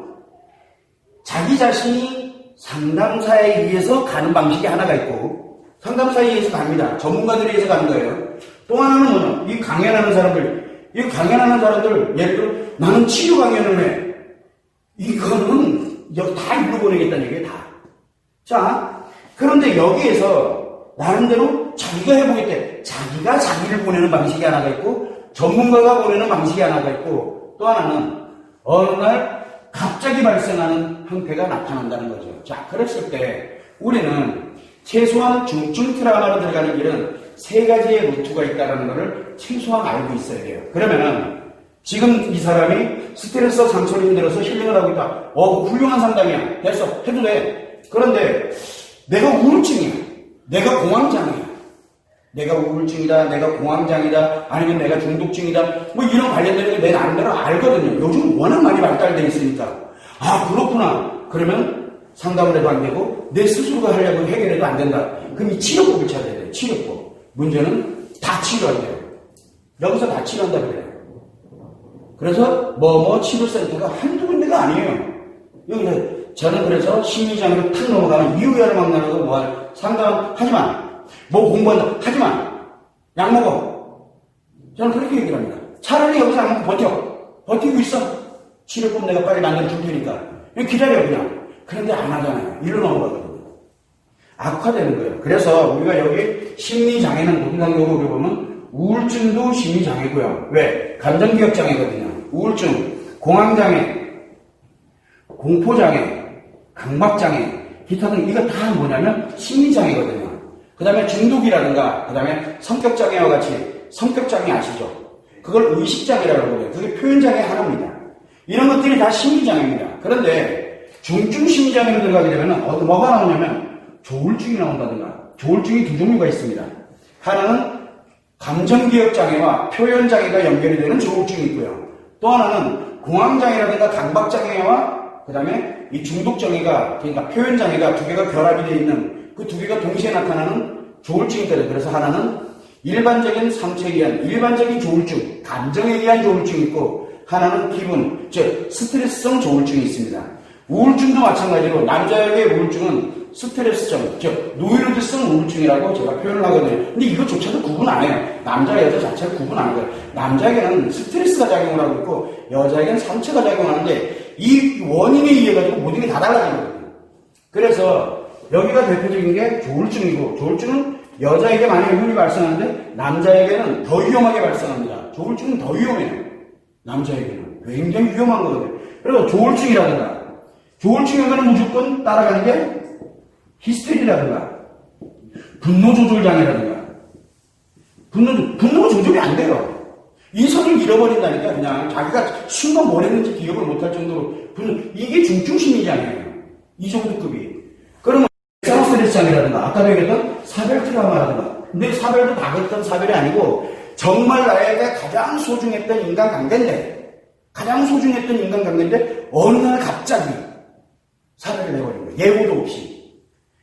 자기 자신이 상담사에 의해서 가는 방식이 하나가 있고 상담사에 의해서 갑니다. 전문가들에 의해서 가는 거예요. 또 하나는 뭐냐? 이 강연하는 사람들, 예를 들어 나는 치료 강연을 해. 이거는 여기 다 일로 보내겠다는 얘기예요. 다. 자, 그런데 여기에서 나름대로 자기가 해보겠대. 자기가 자기를 보내는 방식이 하나가 있고 전문가가 보내는 방식이 하나가 있고 또 하나는 어느 날 갑자기 발생하는 형태가 나타난다는 거죠. 자, 그랬을 때 우리는 최소한 중증 트라우마로 들어가는 길은 세 가지의 루트가 있다는 것을 최소한 알고 있어야 돼요. 그러면은 지금 이 사람이 스트레스 상처로 힘들어서 힐링을 하고 있다. 훌륭한 상담이야. 됐어. 해도 돼. 그런데 내가 우울증이야. 내가 공황장애야. 내가 우울증이다. 내가 공황장애다. 아니면 내가 중독증이다. 뭐 이런 관련되는 게 내 나름대로 알거든요. 요즘 워낙 많이 발달되어 있으니까. 아, 그렇구나. 그러면 상담을 해도 안 되고 내 스스로가 하려고 해결해도 안 된다. 그럼 이 치료법을 찾아야 돼요. 치료법. 문제는 다 치료한대요. 여기서 다 치료한다 그래요. 그래서 치료센터가 한두 군데가 아니에요. 여기서 저는 그래서 심리장애로 탁 넘어가면 이유야를 막 나가고 상담 하지마. 공부한다 하지마. 약 먹어. 저는 그렇게 얘기를 합니다. 차라리 여기서 안 먹고 버티고 있어. 치료법 내가 빨리 만들어줄 테니까. 기다려 그냥. 그런데 안 하잖아요. 일로 넘어가거든요. 악화되는 거예요. 그래서 우리가 여기 심리장애는 보통상적으로 보면 우울증도 심리장애고요. 왜? 감정기억장애거든요. 우울증, 공황장애, 공포장애, 강박장애, 기타 등 이거 다 뭐냐면 심리장애거든요. 그 다음에 중독이라든가 그 다음에 성격장애와 같이 성격장애 아시죠? 그걸 의식장애라고 해요. 그게 표현장애 하나입니다. 이런 것들이 다 심리장애입니다. 그런데 중증 심리장애로 들어가게 되면 뭐가 나오냐면 조울증이 나온다든가 조울증이 두 종류가 있습니다. 하나는 감정기억장애와 표현장애가 연결이 되는 조울증이 있고요. 또 하나는 공황장애라든가 강박장애와 그 다음에 이 중독장애가 그러니까 표현장애가 두 개가 결합이 되어 있는 그 두 개가 동시에 나타나는 조울증이 있거든요. 그래서 하나는 일반적인 상처에 의한 일반적인 조울증, 감정에 의한 조울증이 있고 하나는 기분, 즉 스트레스성 조울증이 있습니다. 우울증도 마찬가지로 남자에게 우울증은 스트레스성, 즉 노이로드성 우울증이라고 제가 표현을 하거든요. 근데 이것조차도 구분 안 해요. 남자, 여자 자체를 구분 안 해요. 남자에게는 스트레스가 작용을 하고 있고 여자에게는 상처가 작용하는데 이 원인에 의해 가지고 모든 게 다 달라지거든요. 그래서 여기가 대표적인 게 조울증이고 조울증은 여자에게 만약에 흔히 발생하는데 남자에게는 더 위험하게 발생합니다. 조울증은 더 위험해요. 남자에게는 굉장히 위험한 거거든요. 그래서 조울증이라든가 조울증에는 무조건 따라가는 게 히스테리라든가 분노 조절 장애라든가 분노 조절이 안 돼요. 인성을 잃어버린다니까 그냥 자기가 순간 뭘 했는지 기억을 못할 정도로 이게 중증 심리장애예요. 이 정도 급이. 그러면 스트레스 장애라든가 아까도 얘기했던 사별 트라우마라든가 근데 사별도 다 그랬던 사별이 아니고 정말 나에게 가장 소중했던 인간관계인데 어느 날 갑자기 사라져 내버린 거예요. 예고도 없이.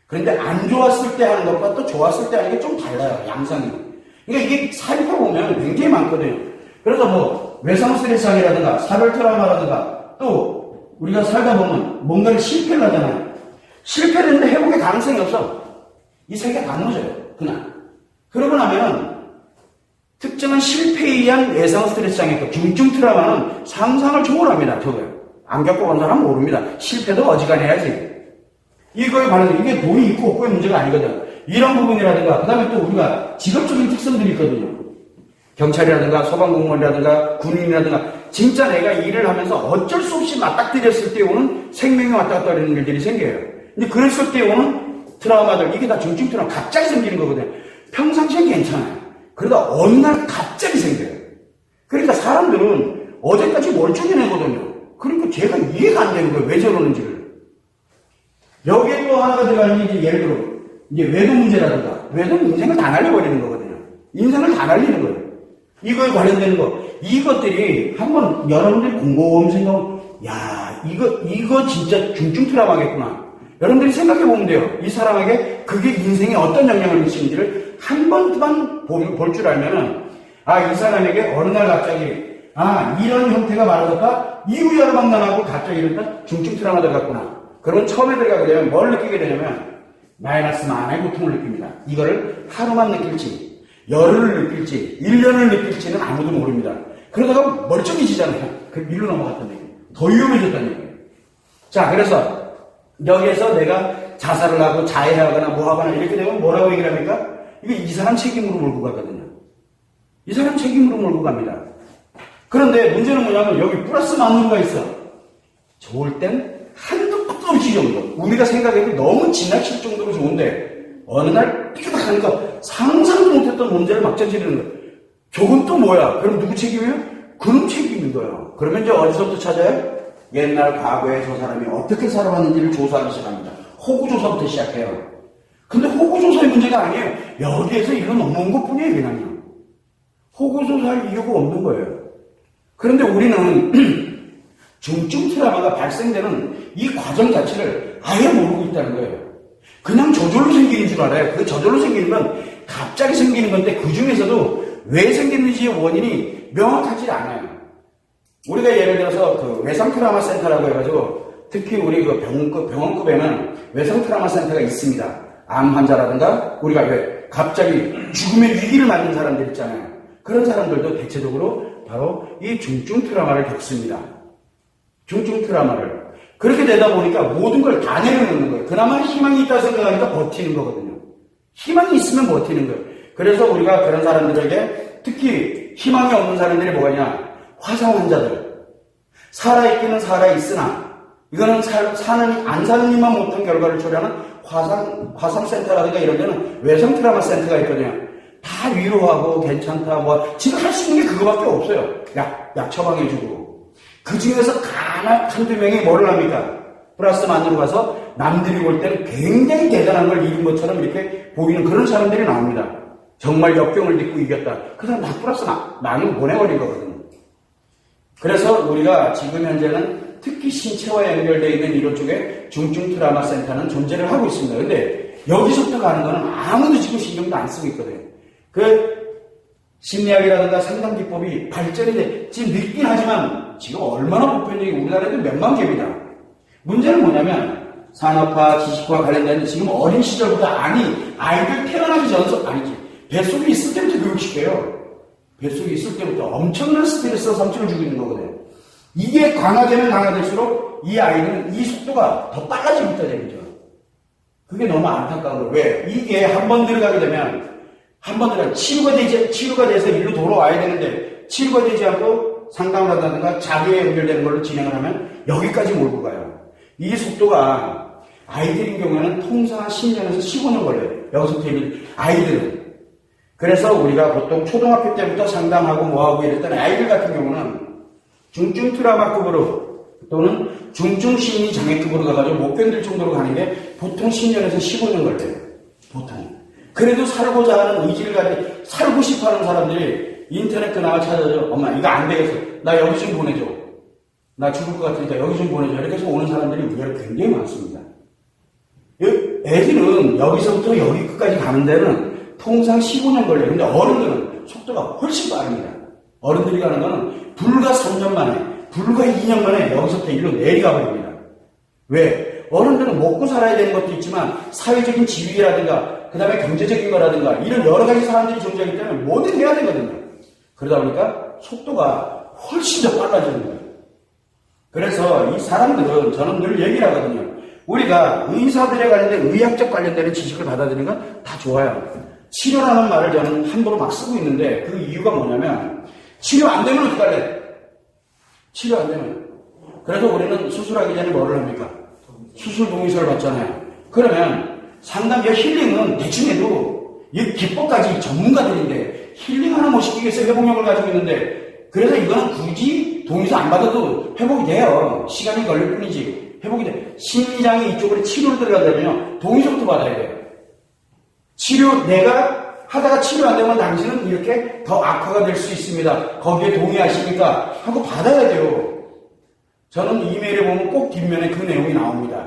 그런데 안 좋았을 때 하는 것과 또 좋았을 때 하는 게 좀 달라요. 양상이. 그러니까 이게 살펴보면 굉장히 많거든요. 그래서 뭐 외상 스트레스상이라든가 사별 트라우마라든가 또 우리가 살다 보면 뭔가를 실패를 하잖아요. 실패를 했는데 회복의 가능성이 없어. 이 세계가 안 무너져요. 그냥. 그러고 나면 특정한 실패에 의한 외상 스트레스장애 급 중증 트라우마는 상상을 초월합니다. 저거요. 안 겪어본 사람은 모릅니다. 실패도 어지간해야지. 이거에 관해서 이게 돈이 있고 없고의 문제가 아니거든. 이런 부분이라든가 그 다음에 또 우리가 직업적인 특성들이 있거든요. 경찰이라든가 소방공무원이라든가 군인이라든가 진짜 내가 일을 하면서 어쩔 수 없이 맞닥뜨렸을 때 오는 생명이 왔다 갔다 하는 일들이 생겨요. 근데 그랬을 때 오는 트라우마들 이게 다 중증 트라우마 갑자기 생기는 거거든요. 평상시엔 괜찮아요. 그러다 어느 날 갑자기 생겨요. 그러니까 사람들은 어제까지 멀쩡해내거든요. 그러니까 제가 이해가 안 되는 거예요. 왜 저러는지를. 여기에 또 하나가 들어가는 게 이제 예를 들어 이제 외도 문제라든가 외도는 인생을 다 날려버리는 거거든요. 인생을 다 날리는 거예요. 이거에 관련되는 거 이것들이 한번 여러분들이 곰곰이 생각하면 야 이거 진짜 중증 트라우마겠구나. 여러분들이 생각해보면 돼요. 이 사람에게 그게 인생에 어떤 영향을 미치는지를 한 번만 볼 줄 알면은, 이 사람에게 어느 날 갑자기, 이런 형태가 많아졌다? 이후야로 만나고 갑자기 이런다? 중증 트라우마 들어갔구나. 그러면 처음에 들어가게 되면 뭘 느끼게 되냐면, 마이너스 만의 고통을 느낍니다. 이거를 하루만 느낄지, 열흘을 느낄지, 1년을 느낄지는 아무도 모릅니다. 그러다가 멀쩡해지잖아요. 그 밀로 넘어갔다는 얘기예요. 더 위험해졌다는 얘기예요. 자, 그래서, 여기에서 내가 자살을 하고 자해하거나 뭐 하거나 이렇게 되면 뭐라고 얘기를 합니까? 이거 이 사람 책임으로 몰고 가거든요. 이 사람 책임으로 몰고 갑니다. 그런데 문제는 뭐냐면 여기 플러스 마이너스가 있어. 좋을 땐 한도 끝도 없이 정도. 우리가 생각해도 너무 지나칠 정도로 좋은데 어느 날 삐끗 하니까 상상도 못했던 문제를 막 저지르는 거야. 저건 또 뭐야? 그럼 누구 책임이에요? 그놈 책임인 거예요. 그러면 이제 어디서부터 찾아요? 옛날 과거에 저 사람이 어떻게 살아왔는지를 조사하기 시작합니다. 호구조사부터 시작해요. 근데 호구조사의 문제가 아니에요. 여기에서 일로 넘어온 것 뿐이에요, 그냥요. 호구조사할 이유가 없는 거예요. 그런데 우리는 중증 트라우마가 발생되는 이 과정 자체를 아예 모르고 있다는 거예요. 그냥 저절로 생기는 줄 알아요. 그 저절로 생기는 건 갑자기 생기는 건데 그 중에서도 왜 생겼는지의 원인이 명확하지 않아요. 우리가 예를 들어서 그 외상 트라우마 센터라고 해가지고 특히 우리 그 병원급에는 외상 트라우마 센터가 있습니다. 암 환자라든가 우리가 왜 갑자기 죽음의 위기를 맞는 사람들 있잖아요. 그런 사람들도 대체적으로 바로 이 중증 트라우마를 겪습니다. 중증 트라우마를. 그렇게 되다 보니까 모든 걸 다 내려놓는 거예요. 그나마 희망이 있다 생각하니까 버티는 거거든요. 희망이 있으면 버티는 거예요. 그래서 우리가 그런 사람들에게 특히 희망이 없는 사람들이 뭐가 있냐? 화상 환자들. 살아있기는 살아있으나, 이거는 안 사는 일만 못한 결과를 초래하는 화상센터라든가 이런 데는 외상 트라우마 센터가 있거든요. 다 위로하고 괜찮다, 지금 할 수 있는 게 그거밖에 없어요. 약 처방해주고. 그 중에서 한두 명이 뭐를 합니까? 플러스 만으로 가서 남들이 볼 때는 굉장히 대단한 걸 이룬 것처럼 이렇게 보이는 그런 사람들이 나옵니다. 정말 역경을 딛고 이겼다. 그 사람 다 플러스 만으로 보내버린 거거든요. 그래서 우리가 지금 현재는 특히 신체와 연결되어 있는 이런 쪽에 중증 트라우마 센터는 존재를 하고 있습니다. 근데 여기서부터 가는 거는 아무도 지금 신경도 안 쓰고 있거든요. 그 심리학이라든가 상담 기법이 발전이 돼 지금 늦긴 하지만 지금 얼마나 보편적이 우리나라에도 몇만 개입니다. 문제는 뭐냐면 산업화, 지식화 관련된 지금 어린 시절부터 아이들 태어나기 전서 아니지 뱃속에 있을 때부터 교육시켜요. 뱃속에 있을 때부터 엄청난 스트레스와 상처를 주고 있는 거거든요. 이게 강화되면 강화될수록 이 아이는 이 속도가 더 빨라지고 있다 되죠. 그게 너무 안타까운 거예요. 왜? 이게 한 번 들어가게 되면 치료가 돼서 일로 돌아와야 되는데 치료가 되지 않고 상담을 한다든가 자기에 연결되는 걸로 진행을 하면 여기까지 몰고 가요. 이 속도가 아이들인 경우에는 통상 한 10년에서 15년 걸려요. 여기서부터 아이들은. 그래서 우리가 보통 초등학교 때부터 상담하고 뭐하고 이랬던 아이들 같은 경우는 중증 트라우마급으로 또는 중증 심리 장애급으로 가가지고 못 견딜 정도로 가는 게 보통 10년에서 15년 걸려요. 보통. 그래도 살고자 하는 의지를 가지고 살고 싶어 하는 사람들이 인터넷 그나마 찾아줘. 엄마, 이거 안 되겠어. 나 여기 좀 보내줘. 나 죽을 것 같으니까 여기 좀 보내줘. 이렇게 해서 오는 사람들이 의외로 굉장히 많습니다. 애들은 여기서부터 여기 끝까지 가는 데는 통상 15년 걸려요. 근데 어른들은 속도가 훨씬 빠릅니다. 어른들이 가는 거는 불과 3년 만에, 불과 2년 만에 여기서부터 일로 내려가 버립니다. 왜? 어른들은 먹고 살아야 되는 것도 있지만 사회적인 지위라든가 그 다음에 경제적인 거라든가 이런 여러 가지 사람들이 존재하기 때문에 뭐든 해야 되거든요. 그러다 보니까 속도가 훨씬 더 빨라지는 거예요. 그래서 이 사람들은 저는 늘 얘기를 하거든요. 우리가 의사들에 관련된 의학적 관련되는 지식을 받아들이는 건 다 좋아요. 치료라는 말을 저는 함부로 막 쓰고 있는데 그 이유가 뭐냐면 치료 안 되면 어떡할래? 치료 안 되면. 그래서 우리는 수술하기 전에 뭐를 합니까? 수술 동의서를 받잖아요. 그러면 상담, 힐링은 대충 해도 이 기법까지 전문가들인데 힐링 하나 못 시키겠어요? 회복력을 가지고 있는데. 그래서 이거는 굳이 동의서 안 받아도 회복이 돼요. 시간이 걸릴 뿐이지. 회복이 돼. 심리장이 이쪽으로 치료를 들어가려면 동의서부터 받아야 돼요. 치료, 내가 하다가 치료 안 되면 당신은 이렇게 더 악화가 될 수 있습니다. 거기에 동의하십니까? 하고 받아야 돼요. 저는 이메일에 보면 꼭 뒷면에 그 내용이 나옵니다.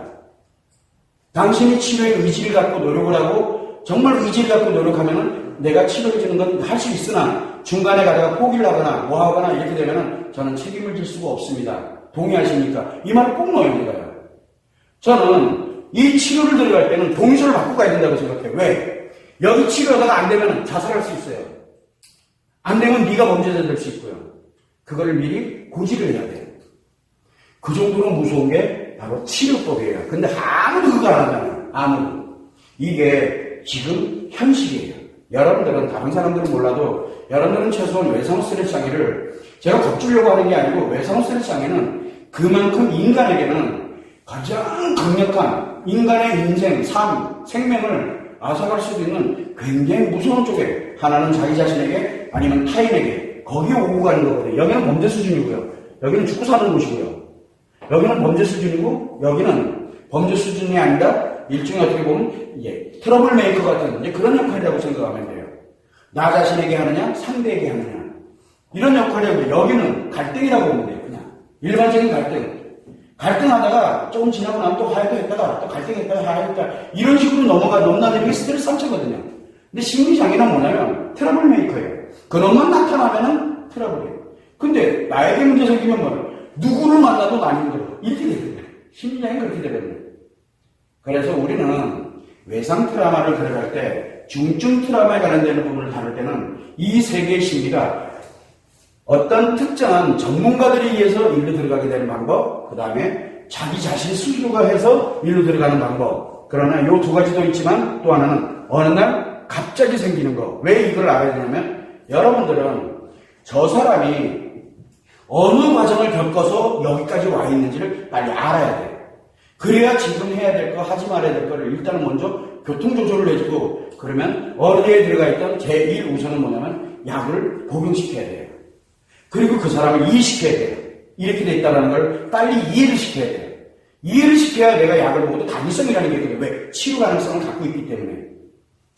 당신이 치료에 의지를 갖고 노력을 하고 정말 의지를 갖고 노력하면 내가 치료해 주는 건 할 수 있으나 중간에 가다가 포기를 하거나 뭐 하거나 이렇게 되면 저는 책임을 질 수가 없습니다. 동의하십니까? 이 말을 꼭 넣어야 돼요. 저는 이 치료를 들어갈 때는 동의서를 받고 가야 된다고 생각해요. 왜? 여기 치료하다가 안 되면 자살할 수 있어요. 안 되면 네가 범죄자 될 수 있고요. 그거를 미리 고지를 해야 돼요. 그 정도로 무서운 게 바로 치료법이에요. 근데 아무도 그거 안 하잖아요. 아무도. 이게 지금 현실이에요. 여러분들은, 다른 사람들은 몰라도 여러분들은 최소한 외상 스트레스 장애를 제가 겁주려고 하는 게 아니고 외상 스트레스 장애는 그만큼 인간에게는 가장 강력한 인간의 인생, 삶, 생명을 앗아갈 수도 있는 굉장히 무서운 쪽에, 하나는 자기 자신에게 아니면 타인에게 거기에 오고 가는 거거든요. 여기는 범죄 수준이고요. 여기는 죽고 사는 곳이고요. 여기는 범죄 수준이고 여기는 범죄 수준이 아니라 일종의 어떻게 보면 트러블 메이커 같은 이제 그런 역할이라고 생각하면 돼요. 나 자신에게 하느냐 상대에게 하느냐 이런 역할이고 여기는 갈등이라고 보면 돼요. 그냥 일반적인 갈등하다가 조금 지나고 나면 또 화해도 했다가 또 갈등했다가 화해했다가 이런 식으로 넘나드는 게 스트레스 상처거든요. 근데 심리장애는 뭐냐면 트러블 메이커예요. 그놈만 나타나면은 트러블이에요. 근데 나에게 문제 생기면 뭐예요? 누구를 만나도 난 힘들어. 이렇게 되거든요. 심리장애는 그렇게 되거든요. 그래서 우리는 외상 트라우마를 들어갈 때 중증 트라우마에 관련되는 부분을 다룰 때는 이 세 개의 심리가 어떤 특정한 전문가들에 의해서 일로 들어가게 되는 방법, 그 다음에 자기 자신 스스로가 해서 일로 들어가는 방법. 그러나 요 두 가지도 있지만 또 하나는 어느 날 갑자기 생기는 거. 왜 이걸 알아야 되냐면 여러분들은 저 사람이 어느 과정을 겪어서 여기까지 와 있는지를 빨리 알아야 돼요. 그래야 지금 해야 될 거, 하지 말아야 될 거를 일단은 먼저 교통조절을 해주고 그러면 어디에 들어가 있던 제1 우선은 뭐냐면 약을 복용시켜야 돼요. 그리고 그 사람을 이해시켜야 돼요. 이렇게 돼 있다는 걸 빨리 이해를 시켜야 돼요. 이해를 시켜야 내가 약을 먹어도 당위성이라는 게 있거든요. 왜? 치료 가능성을 갖고 있기 때문에.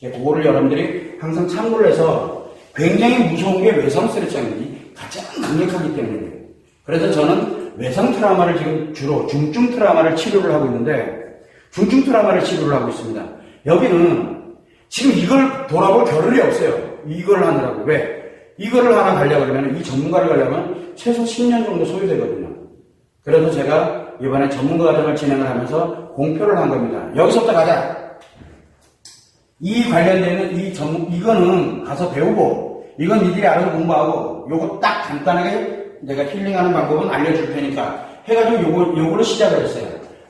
그거를 여러분들이 항상 참고를 해서 굉장히 무서운 게 외상 스트레스 장애인지 가장 강력하기 때문에. 그래서 저는 외상 트라우마를 지금 주로 중증 트라우마를 치료를 하고 있는데 중증 트라우마를 치료를 하고 있습니다. 여기는 지금 이걸 돌아볼 겨를이 없어요. 이걸 하느라고. 왜? 이거를 하나 가려고 그러면 이 전문가를 가려면 최소 10년 정도 소요되거든요. 그래서 제가 이번에 전문가 과정을 진행을 하면서 공표를 한 겁니다. 여기서부터 가자. 이 관련되는 이거는 가서 배우고 이건 니들이 알아서 공부하고 요거 딱 간단하게 내가 힐링하는 방법은 알려줄 테니까 해가지고 요거를 시작을 했어요.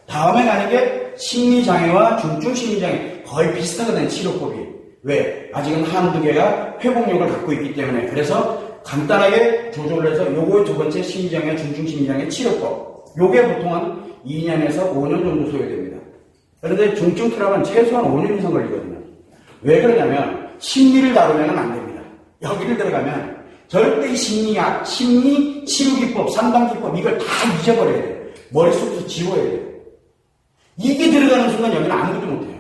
다음에 가는 게 심리장애와 중증 심리장애 거의 비슷하거든요. 치료법이. 왜? 아직은 한두 개가 회복력을 갖고 있기 때문에. 그래서 간단하게 조절을 해서 요거의 두 번째 심리장애, 중증 심리장애 치료법. 요게 보통 한 2년에서 5년 정도 소요됩니다. 그런데 중증 트라우마는 최소한 5년 이상 걸리거든요. 왜 그러냐면 심리를 다루면 안 됩니다. 여기를 들어가면 절대 이 심리학, 심리 치료기법, 상담기법 이걸 다 잊어버려야 돼요. 머릿속에서 지워야 돼요. 이게 들어가는 순간 여기는 아무것도 못해요.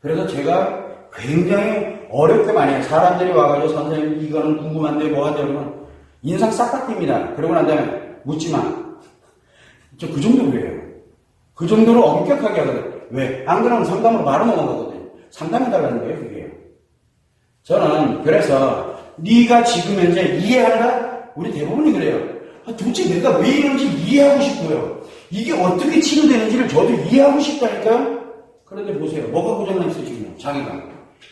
그래서 제가 굉장히 어렵게 많이 해요. 사람들이 와가지고 선생님 이거는 궁금한데 뭐가 돼요? 그러면 인상 싹 바뀝니다. 그러고 난 다음에 묻지 마. 저 그 정도예요. 그 정도로 엄격하게 하거든요. 왜? 안 그러면 상담으로 바로 넘어가거든요. 상담해달라는 거예요, 그게. 저는 그래서 네가 지금 현재 이해한다? 우리 대부분이 그래요. 도대체 내가 왜 이런지 이해하고 싶고요. 이게 어떻게 치료되는지를 저도 이해하고 싶다니까요. 그런데 보세요. 뭐가 고장나 있어요, 지금? 장애가.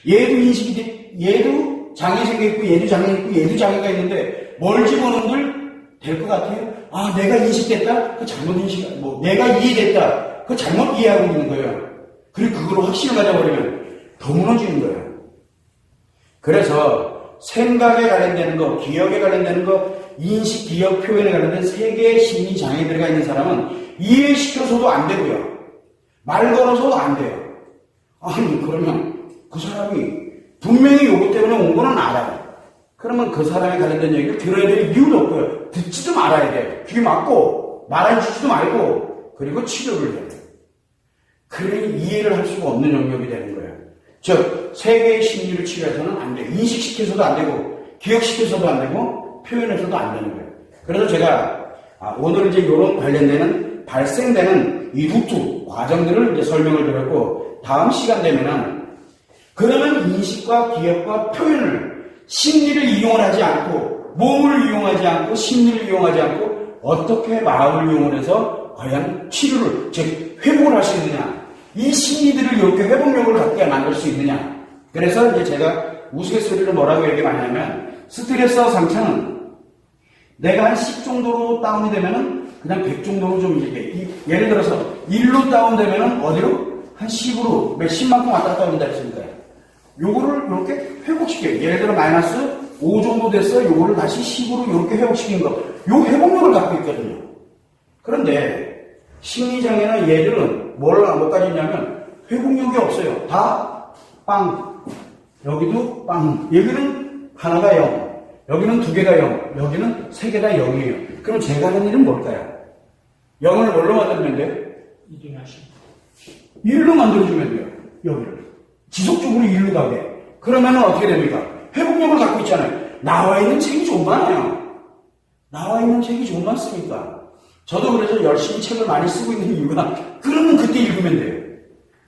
얘도 장애 생겨있고, 얘도 장애 있고, 얘도 장애가 있는데, 뭘 집어넣은들 될 것 같아요? 아, 내가 인식됐다? 그 잘못 인식, 내가 이해됐다? 그 잘못 이해하고 있는 거예요. 그리고 그걸로 확신을 가져버리면 더 무너지는 거예요. 그래서 생각에 관련되는 거, 기억에 관련되는 거, 인식, 기억, 표현에 관련된 세 개의 심리 장애들이 있는 사람은 이해시켜서도 안 되고요. 말 걸어서도 안 돼요. 아니, 그러면 그 사람이 분명히 요거 때문에 온 거는 알아요. 그러면 그 사람에 관련된 얘기를 들어야 될 이유도 없고요. 듣지도 말아야 돼요. 귀 막고 말아주지도 말고 그리고 치료를 해야 돼요. 그러니 이해를 할 수가 없는 영역이 되는 거예요. 즉 세계의 심리를 치료해서는 안 돼요. 인식시켜서도 안 되고 기억시켜서도 안 되고 표현해서도 안 되는 거예요. 그래서 제가 오늘 이제 이런 관련되는 발생되는 이 루트 과정들을 이제 설명을 드렸고 다음 시간 되면은 그러면 인식과 기억과 표현을 심리를 이용을 하지 않고 몸을 이용하지 않고 심리를 이용하지 않고 어떻게 마음을 이용해서 과연 치료를 즉 회복을 할 수 있느냐 이 심리들을 이렇게 회복력을 갖게 만들 수 있느냐. 그래서 이제 제가 우스갯소리를 뭐라고 얘기 많이 하면 스트레스와 상처는 내가 한 10 정도로 다운이 되면은 그냥 100 정도로 좀 이렇게 예를 들어서 1로 다운되면은 어디로? 한 10으로 몇십만큼 왔다 갔다 온다 했으니까요. 요거를 이렇게 회복시켜요. 예를 들어 마이너스 5 정도 됐어요. 요거를 다시 10으로 이렇게 회복시키는 거. 요 회복력을 갖고 있거든요. 그런데 심리장애는 얘들은 뭘 못 가지냐면 회복력이 없어요. 다 빵. 여기도 빵. 여기는 하나가 0. 여기는 2개가 0. 여기는 3개 다 0이에요. 그럼 제가 하는 일은 뭘까요? 0을 뭘로 만들면 돼요? 1로 만들어주면 돼요. 여기를. 지속적으로 1로 가게. 그러면 어떻게 됩니까? 회복력을 갖고 있잖아요. 나와 있는 책이 좀 많아요. 나와 있는 책이 좀 많습니까? 저도 그래서 열심히 책을 많이 쓰고 있는 이유가 그러면 그때 읽으면 돼요.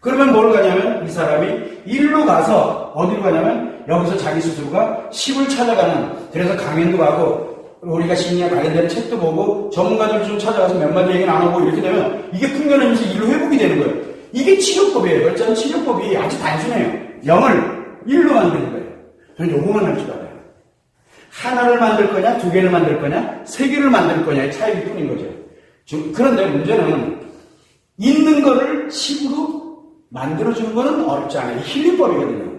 그러면 뭘 가냐면 이 사람이 1로 가서 어디로 가냐면 여기서 자기 스스로가 10을 찾아가는 그래서 강연도 가고 우리가 심리와 관련된 책도 보고 전문가들 좀 찾아가서 몇 마디 얘기 나누고 이렇게 되면 이게 풍겨내면서 1로 회복이 되는 거예요. 이게 치료법이에요. 결자는 치료법이 아주 단순해요. 0을 1로 만드는 거예요. 저는 요거만 할 줄 알아요. 하나를 만들 거냐, 2개를 만들 거냐, 3개를 만들 거냐의 차이일 뿐인 거죠. 그런데 문제는 있는 거를 10으로 만들어주는 거는 어렵지 않아요. 힐링법이거든요.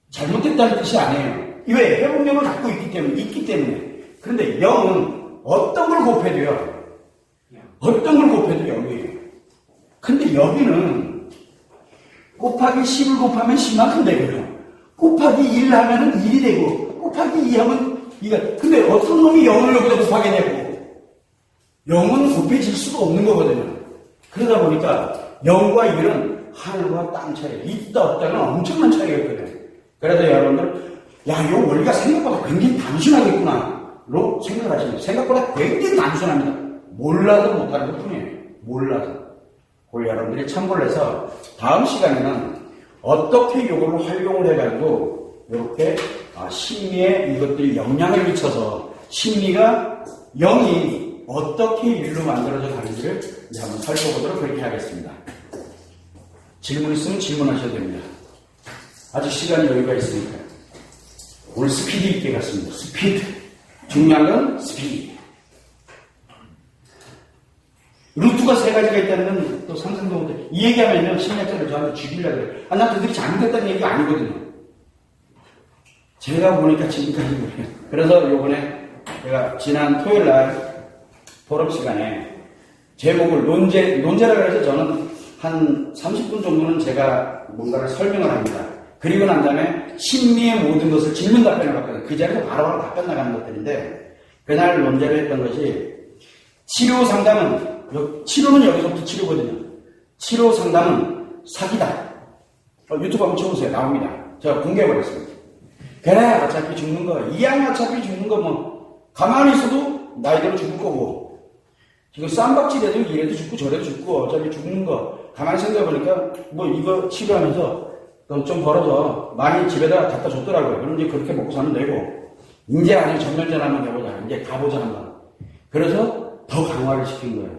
잘못됐다는 뜻이 아니에요. 왜? 회복력을 갖고 있기 때문에. 그런데 0은 어떤 걸 곱해도요. 어떤 걸 곱해도 0이에요. 근데 여기는 곱하기 10을 곱하면 10만큼 되고요. 곱하기 1 하면은 1이 되고, 곱하기 2 하면 2가. 근데 어떤 놈이 0을 여기다 곱하겠냐고. 0은 곱해질 수가 없는 거거든요. 그러다 보니까 0과 1은 하늘과 땅 차이. 있다 없다는 엄청난 차이가 있거든요. 그래서 여러분들, 야, 이 원리가 생각보다 굉장히 단순하겠구나. 로 생각을 하시면 생각보다 굉장히 단순합니다. 몰라도 못하는 것 뿐이에요. 몰라서. 그걸 여러분들이 참고를 해서 다음 시간에는 어떻게 이거를 활용을 해가지고 이렇게 심리에 이것들이 영향을 미쳐서 심리가 0이 어떻게 1로 만들어져 가는지를 이제 한번 살펴보도록 그렇게 하겠습니다. 질문 있으면 질문하셔도 됩니다. 아직 시간이 여유가 있으니까. 오늘 스피드 있게 갔습니다. 스피드. 중요한 건 스피드. 루트가 3가지가 있다는 건 또 상상도 못해. 이 얘기하면요, 심리학자들 저한테 죽이려고 그래요. 나 그들이 잘못했다는 얘기가 아니거든요. 제가 보니까 지금까지 그래요. 그래서 요번에 제가 지난 토요일 날 포럼 시간에 제목을 논제라고 해서 저는 한 30분 정도는 제가 뭔가를 설명을 합니다. 그리고 난 다음에 심리의 모든 것을 질문 답변을 받거든요. 그 자리에서 바로바로 답변 나가는 것들인데 그날 논제를 했던 것이 치료 상담은 치료는 여기서부터 치료거든요. 치료 상담은 사기다. 유튜브 한번 쳐보세요. 나옵니다. 제가 공개해버렸습니다. 그래, 어차피 죽는 거. 이왕 어차피 죽는 거 뭐, 가만히 있어도 나이대로 죽을 거고. 지금 쌈박질해도 이래도 죽고 저래도 죽고, 어차피 죽는 거. 가만히 생각해보니까, 뭐 이거 치료하면서 돈 좀 벌어서 많이 집에다 갖다 줬더라고요. 그럼 이제 그렇게 먹고 사면 되고, 이제 아직 전면전 한번 해보자. 이제 가보자 한번. 그래서 더 강화를 시킨 거예요.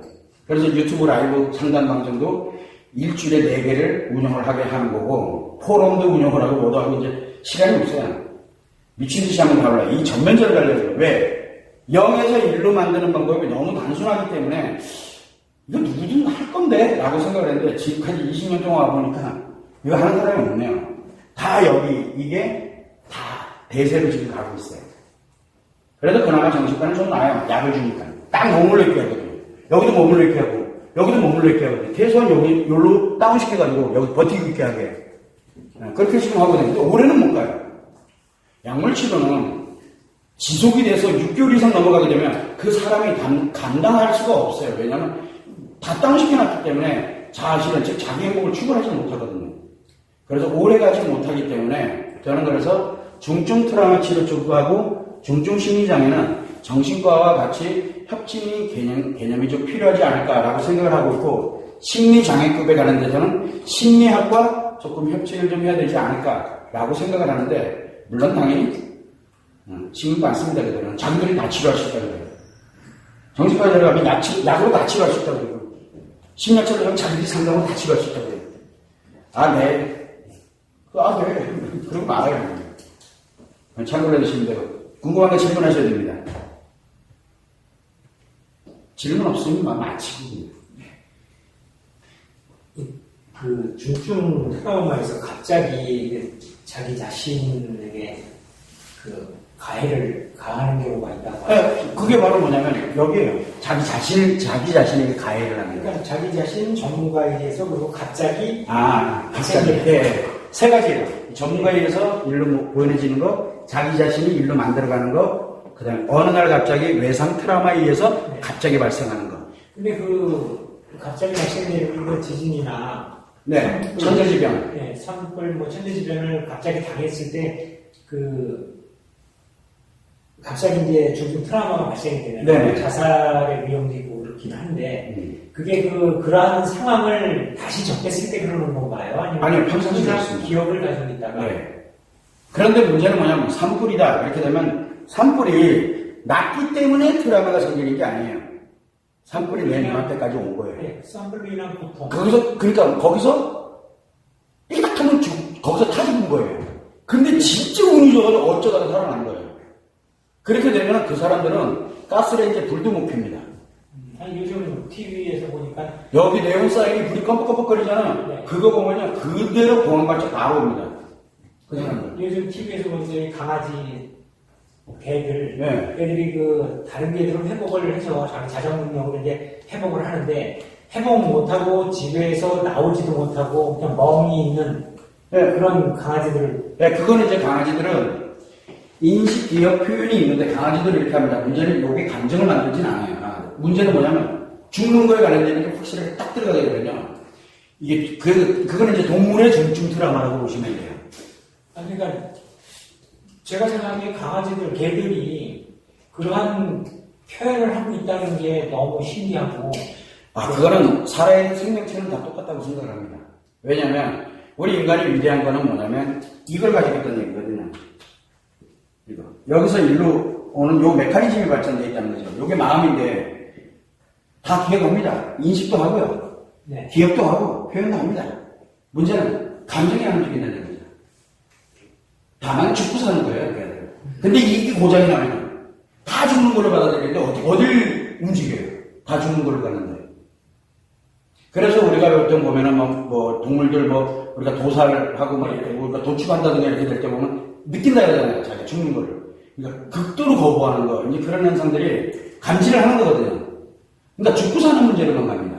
그래서 유튜브 라이브 상담 방송도 일주일에 4개를 운영을 하게 하는 거고, 포럼도 운영을 하고 뭐도 하고 이제 시간이 없어요. 미친 듯이 한번 가볼라. 이 전면전을 가려고요. 왜? 0에서 1로 만드는 방법이 너무 단순하기 때문에 이거 누구든 할 건데 라고 생각을 했는데 지금까지 20년 동안 와보니까 이거 하는 사람이 없네요. 다 여기 이게 다 대세로 지금 가고 있어요. 그래도 그나마 정신과는 좀 나아요. 약을 주니까. 딱 머물러 있게 하거든요. 여기도 머물러 있게 하고 여기도 머물러 있게 하거든요. 최소한 여기 여기로 다운시켜가지고 여기 버티고 있게 하게. 그렇게 지금 하거든요. 근데 올해는 못 가요. 약물 치료는 지속이 돼서 6개월 이상 넘어가게 되면 그 사람이 감당할 수가 없어요. 왜냐하면 다 다운시켜놨기 때문에 사실은 즉 자기 행복을 추구하지 못하거든요. 그래서 오래 가지 못하기 때문에 저는 그래서 중증 트라우마 치료 쪽하고 중증 심리장애는 정신과와 같이 협진이 개념이 좀 필요하지 않을까라고 생각을 하고 있고 심리장애급에 가는 데서는 심리학과 조금 협진을 좀 해야 되지 않을까라고 생각을 하는데 물론 당연히 지금도 안 씁니다. 그들은 자기들이 다 치료할 수 있다고 그래요. 정신과 들어가면 약으로 다 치료할 수 있다고 그래요. 심리학처럼 들어가면 자기들이 상담으로 다 치료할 수 있다고 그래요. 아, 네. 아, 네. 그러고 말아요. 참고로 해주시면 되고 궁금한 거 질문하셔야 됩니다. 질문 없으면 마치고. 그 중증 트라우마에서 갑자기 자기 자신에게 그 가해를 가하는 경우가 있다고. 네, 그게 바로 뭐냐면 여기에요. 자기 자신에게 가해를 하는 거예요. 그러니까 자기 자신 전문가에 의해서 그리고 갑자기 네, 세 가지예요. 전문가에 의해서 일로 보여지는 거, 자기 자신이 일로 만들어가는 거, 그다음에 어느 날 갑자기 외상 트라우마에 의해서 갑자기 발생하는 거. 근데 그 갑자기 발생되는 그 지진이나 천재지변. 네, 산불 뭐 천재지변을 갑자기 당했을 때 그 갑자기 이제 중증 트라우마가 발생이 되면 자살의 위험도 있고 그렇긴 한데 그게 그러한 상황을 다시 접했을 때 그러는 건가요? 아니요, 평상시에 그렇습니다. 기억을 가지고 있다가. 네. 그런데 문제는 뭐냐면 산불이다 이렇게 되면 산불이 났기 때문에 트라우마가 생기는 게 아니에요. 산불이 내 눈앞에까지 온 거예요. 네, 산불로 인한 고통. 거기서 삐딱 하면 거기서 다 죽은 거예요. 근데 진짜 운이 좋아서 어쩌다가 살아난 거예요. 그렇게 되면 그 사람들은 가스레인지에 불도 못 핍니다. 아니, 요즘 TV에서 보니까 여기 네온 사인이 불이 껌뻑껌뻑거리잖아. 네. 그거 보면요 그대로 공항발전 바로 옵니다. 그 사람들. 요즘 TV에서 보니까 강아지 개들, 네. 애들이 그 다른 개들은 회복을 해서 자기 자정 능력으로 이제 회복을 하는데 회복 못하고 집에서 나오지도 못하고 그냥 멍이 있는 그런 강아지들. 네, 그거는 이제 강아지들은 인식, 기억, 표현이 있는데 강아지들은 이렇게 합니다. 문제는 여기 감정을 만들진 않아요. 문제는 뭐냐면 죽는 거에 관련되는 게 확실하게 딱 들어가게 되면요. 이게 그거는 이제 동물의 중증 트라우마라고 보시면 돼요. 아니, 그러니까 제가 생각하기에 강아지들, 개들이 그러한 표현을 하고 있다는 게 너무 신기하고. 그거는 살아있는 생명체는 다 똑같다고 생각을 합니다. 왜냐면 우리 인간이 위대한 거는 뭐냐면 이걸 가지고 있다는 얘기거든요. 이거. 여기서 일로 오는 요 메커니즘이 발전되어 있다는 거죠. 요게 마음인데 다 기억합니다. 인식도 하고요. 네. 기억도 하고 표현도 합니다. 문제는 감정이 안 움직인다는 거죠. 다만 죽고 사는 거예요. 근데 이게 고장이 나면 다 죽는 걸로 받아들이는데 어딜 움직여요? 다 죽는 걸로 가는데. 그래서 우리가 어떤 보면은 뭐 동물들 우리가 도살하고 우리가 도축한다든가 이렇게 될 때 보면 느낀다 그러잖아요. 자기가 죽는 거를. 그러니까 극도로 거부하는 거. 이제 그런 현상들이 감지를 하는 거거든요. 그러니까 죽고 사는 문제로만 갑니다.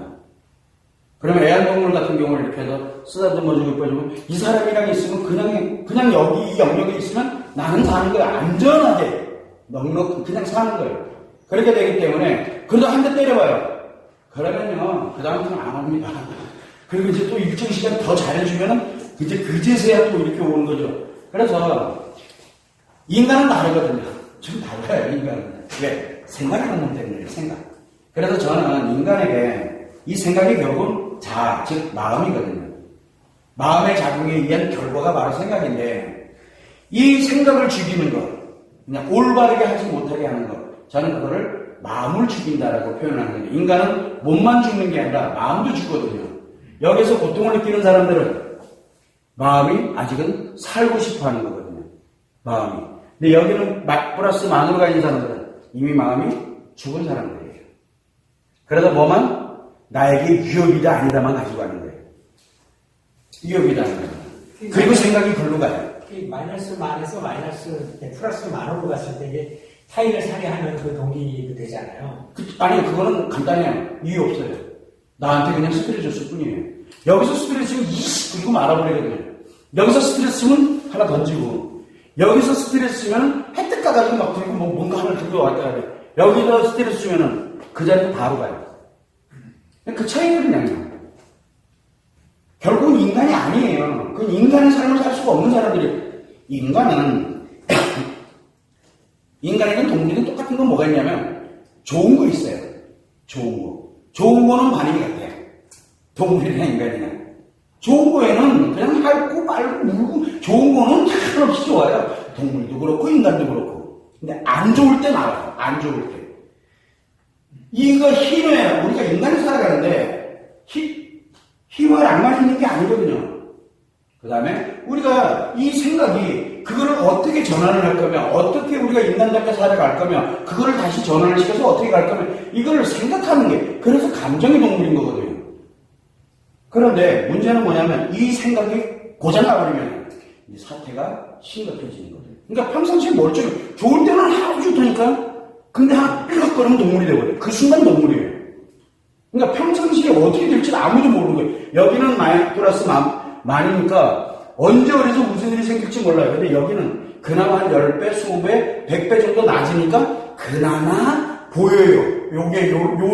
그러면 애완동물 같은 경우를 이렇게 해서 쓰다듬어주고 이뻐주면 이 사람이랑 있으면 그냥 여기 이 영역에 있으면 나는 사는 거예요. 안전하게. 넉넉 그냥 사는 거예요. 그렇게 되기 때문에 그래도 한 대 때려봐요. 그러면요, 그 다음부터는 안 옵니다. 그리고 이제 또 일정 시간 더 잘해주면은, 이제 그제서야 또 이렇게 오는 거죠. 그래서 인간은 다르거든요. 좀 달라요, 인간은. 왜? 생각하는 놈 때문에 생각. 그래서 저는 인간에게 이 생각이 결국은 자아, 즉 마음이거든요. 마음의 작용에 의한 결과가 바로 생각인데 이 생각을 죽이는 것, 그냥 올바르게 하지 못하게 하는 것, 저는 그거를 마음을 죽인다라고 표현하는 거예요. 인간은 몸만 죽는 게 아니라 마음도 죽거든요. 여기서 고통을 느끼는 사람들은 마음이 아직은 살고 싶어 하는 거거든요. 마음이. 근데 여기는 플러스 만으로 있는 사람들은 이미 마음이 죽은 사람들이에요. 그래서 뭐만 나에게 위협이다 아니다만 가지고 가는 거예요. 위협이다 아니다. 그리고 생각이 글로 가요. 마이너스 만에서 플러스 만으로 갔을 때 이제 타인을 살해하는 그 동기도 되잖아요. 아니, 그거는 간단해요. 이유 없어요. 나한테 그냥 스트레스 줬을 뿐이에요. 여기서 스트레스 주면 그리고 말아버리거든요. 여기서 스트레스 주면 하나 던지고, 여기서 스트레스 주면 혜택 가가지고 막 들고 뭔가 하나 들고 왔다 가요. 여기서 스트레스 주면은 그 자리로 바로 가요. 그 차이거든요. 결국은 인간이 아니에요. 그 인간의 삶을 살 수가 없는 사람들이, 인간에겐 동물이든 똑같은 건 뭐가 있냐면, 좋은 거 있어요. 좋은 거. 좋은 거는 반응이 같아요. 동물이나 인간이나. 좋은 거에는 그냥 핥고 빨고 물고, 좋은 거는 상관없이 좋아요. 동물도 그렇고, 인간도 그렇고. 근데 안 좋을 때 나와요. 안 좋을 때. 이거 힘에, 우리가 인간이 살아가는데, 힘을 악만 있는 게 아니거든요. 그 다음에 우리가 이 생각이 그거를 어떻게 전환을 할 거며 어떻게 우리가 인간답게 살아갈 거며 그거를 다시 전환을 시켜서 어떻게 갈 거며 이거를 생각하는 게 그래서 감정의 동물인 거거든요. 그런데 문제는 뭐냐면 이 생각이 고장나버리면 이 사태가 심각해지는 거죠. 그러니까 평상시에 멀쩡해. 좋을 때는 하나도 좋다니까. 근데 하나 삐걱거리면 동물이 되거든요. 그 순간 동물이에요. 그러니까 평상시에 어떻게 될지 아무도 모르는 거예요. 여기는 플러스 만이니까 언제 어디서 무슨 일이 생길지 몰라요. 근데 여기는 그나마 한 10배, 20배, 100배 정도 낮으니까 그나마 보여요. 요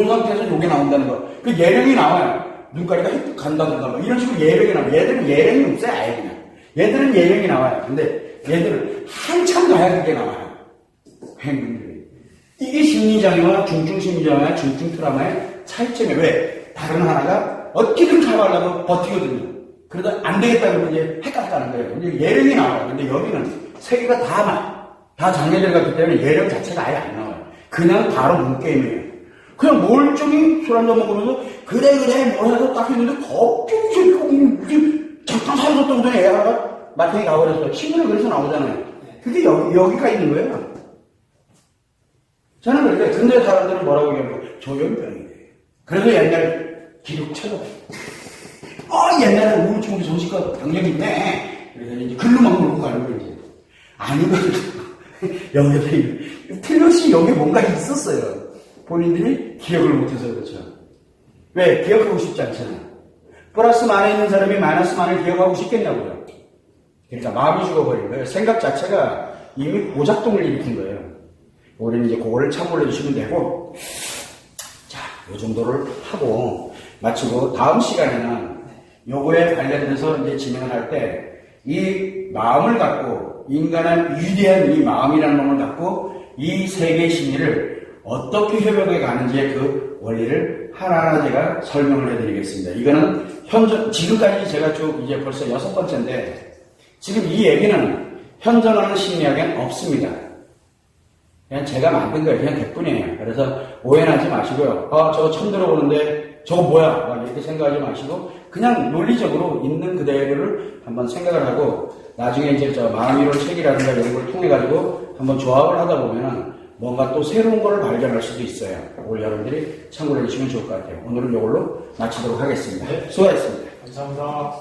상태에서 요게 나온다는 거. 그 예령이 나와요. 눈가리가 휙 간다든가 뭐 이런 식으로 예령이 나와요. 얘들은 예령이 없어요. 아예 그냥. 얘들은 예령이 나와요. 근데 얘들은 한참 가야 그게 나와요. 행동들이. 이게 심리장애와 중증 심리장애와 중증 트라우마의 차이점이에요. 왜? 다른 하나가 어떻게든 가봐려고 버티거든요. 그러다 안 되겠다 그러면 이제 헷갈렸다는 거예요. 이제 예령이 나와요. 근데 여기는 세 개가 다 장애들 같기 때문에 예령 자체가 아예 안 나와요. 그냥 바로 문게임이에요. 그냥 멀쩡히 술 한잔 먹으면서 그래 뭐 해서 딱 했는데 갑자기 잠깐 사라졌던 전에 애 하나가 마탱이 가버렸어요. 신문에 그래서 나오잖아요. 그게 여기가 있는 거예요. 저는 그런데 근데 사람들은 뭐라고 얘기하면 조현병이에요. 그래서 옛날 기록 찾아봐요. 옛날에 우울증 정신과 병력이 있네. 그래서 이제 글로 막 몰고 가는 거예요, 이제. 아니거든요. 여기서 틀렸이 여기 뭔가 있었어요. 본인들이 기억을 못해서 그렇죠. 왜? 기억하고 싶지 않잖아요. 플러스 만에 있는 사람이 마이너스 만을 기억하고 싶겠냐고요. 그러니까 마음이 죽어버린 거예요. 생각 자체가 이미 고작동을 일으킨 거예요. 우리는 이제 그거를 참고해 주시면 되고, 자, 요 정도를 하고 마치고 다음 시간에는 요거에 관련돼서 이제 진행을 할 때 이 마음을 갖고 인간의 위대한 이 마음이라는 놈을 갖고 이 세계의 심리를 어떻게 협약해 가는지의 그 원리를 하나하나 제가 설명을 해드리겠습니다. 이거는 지금까지 제가 쭉 이제 벌써 6번째인데 지금 이 얘기는 현존하는 심리학에는 없습니다. 그냥 제가 만든 거예요. 그냥 개뿐이에요. 그래서 오해하지 마시고요. 저거 처음 들어보는데 저거 뭐야? 막 이렇게 생각하지 마시고 그냥 논리적으로 있는 그대로를 한번 생각을 하고 나중에 이제 저 마음이론 책이라든가 이런 걸 통해 가지고 한번 조합을 하다 보면은 뭔가 또 새로운 걸 발견할 수도 있어요. 오늘 여러분들이 참고해 주시면 좋을 것 같아요. 오늘은 이걸로 마치도록 하겠습니다. 수고하셨습니다. 감사합니다.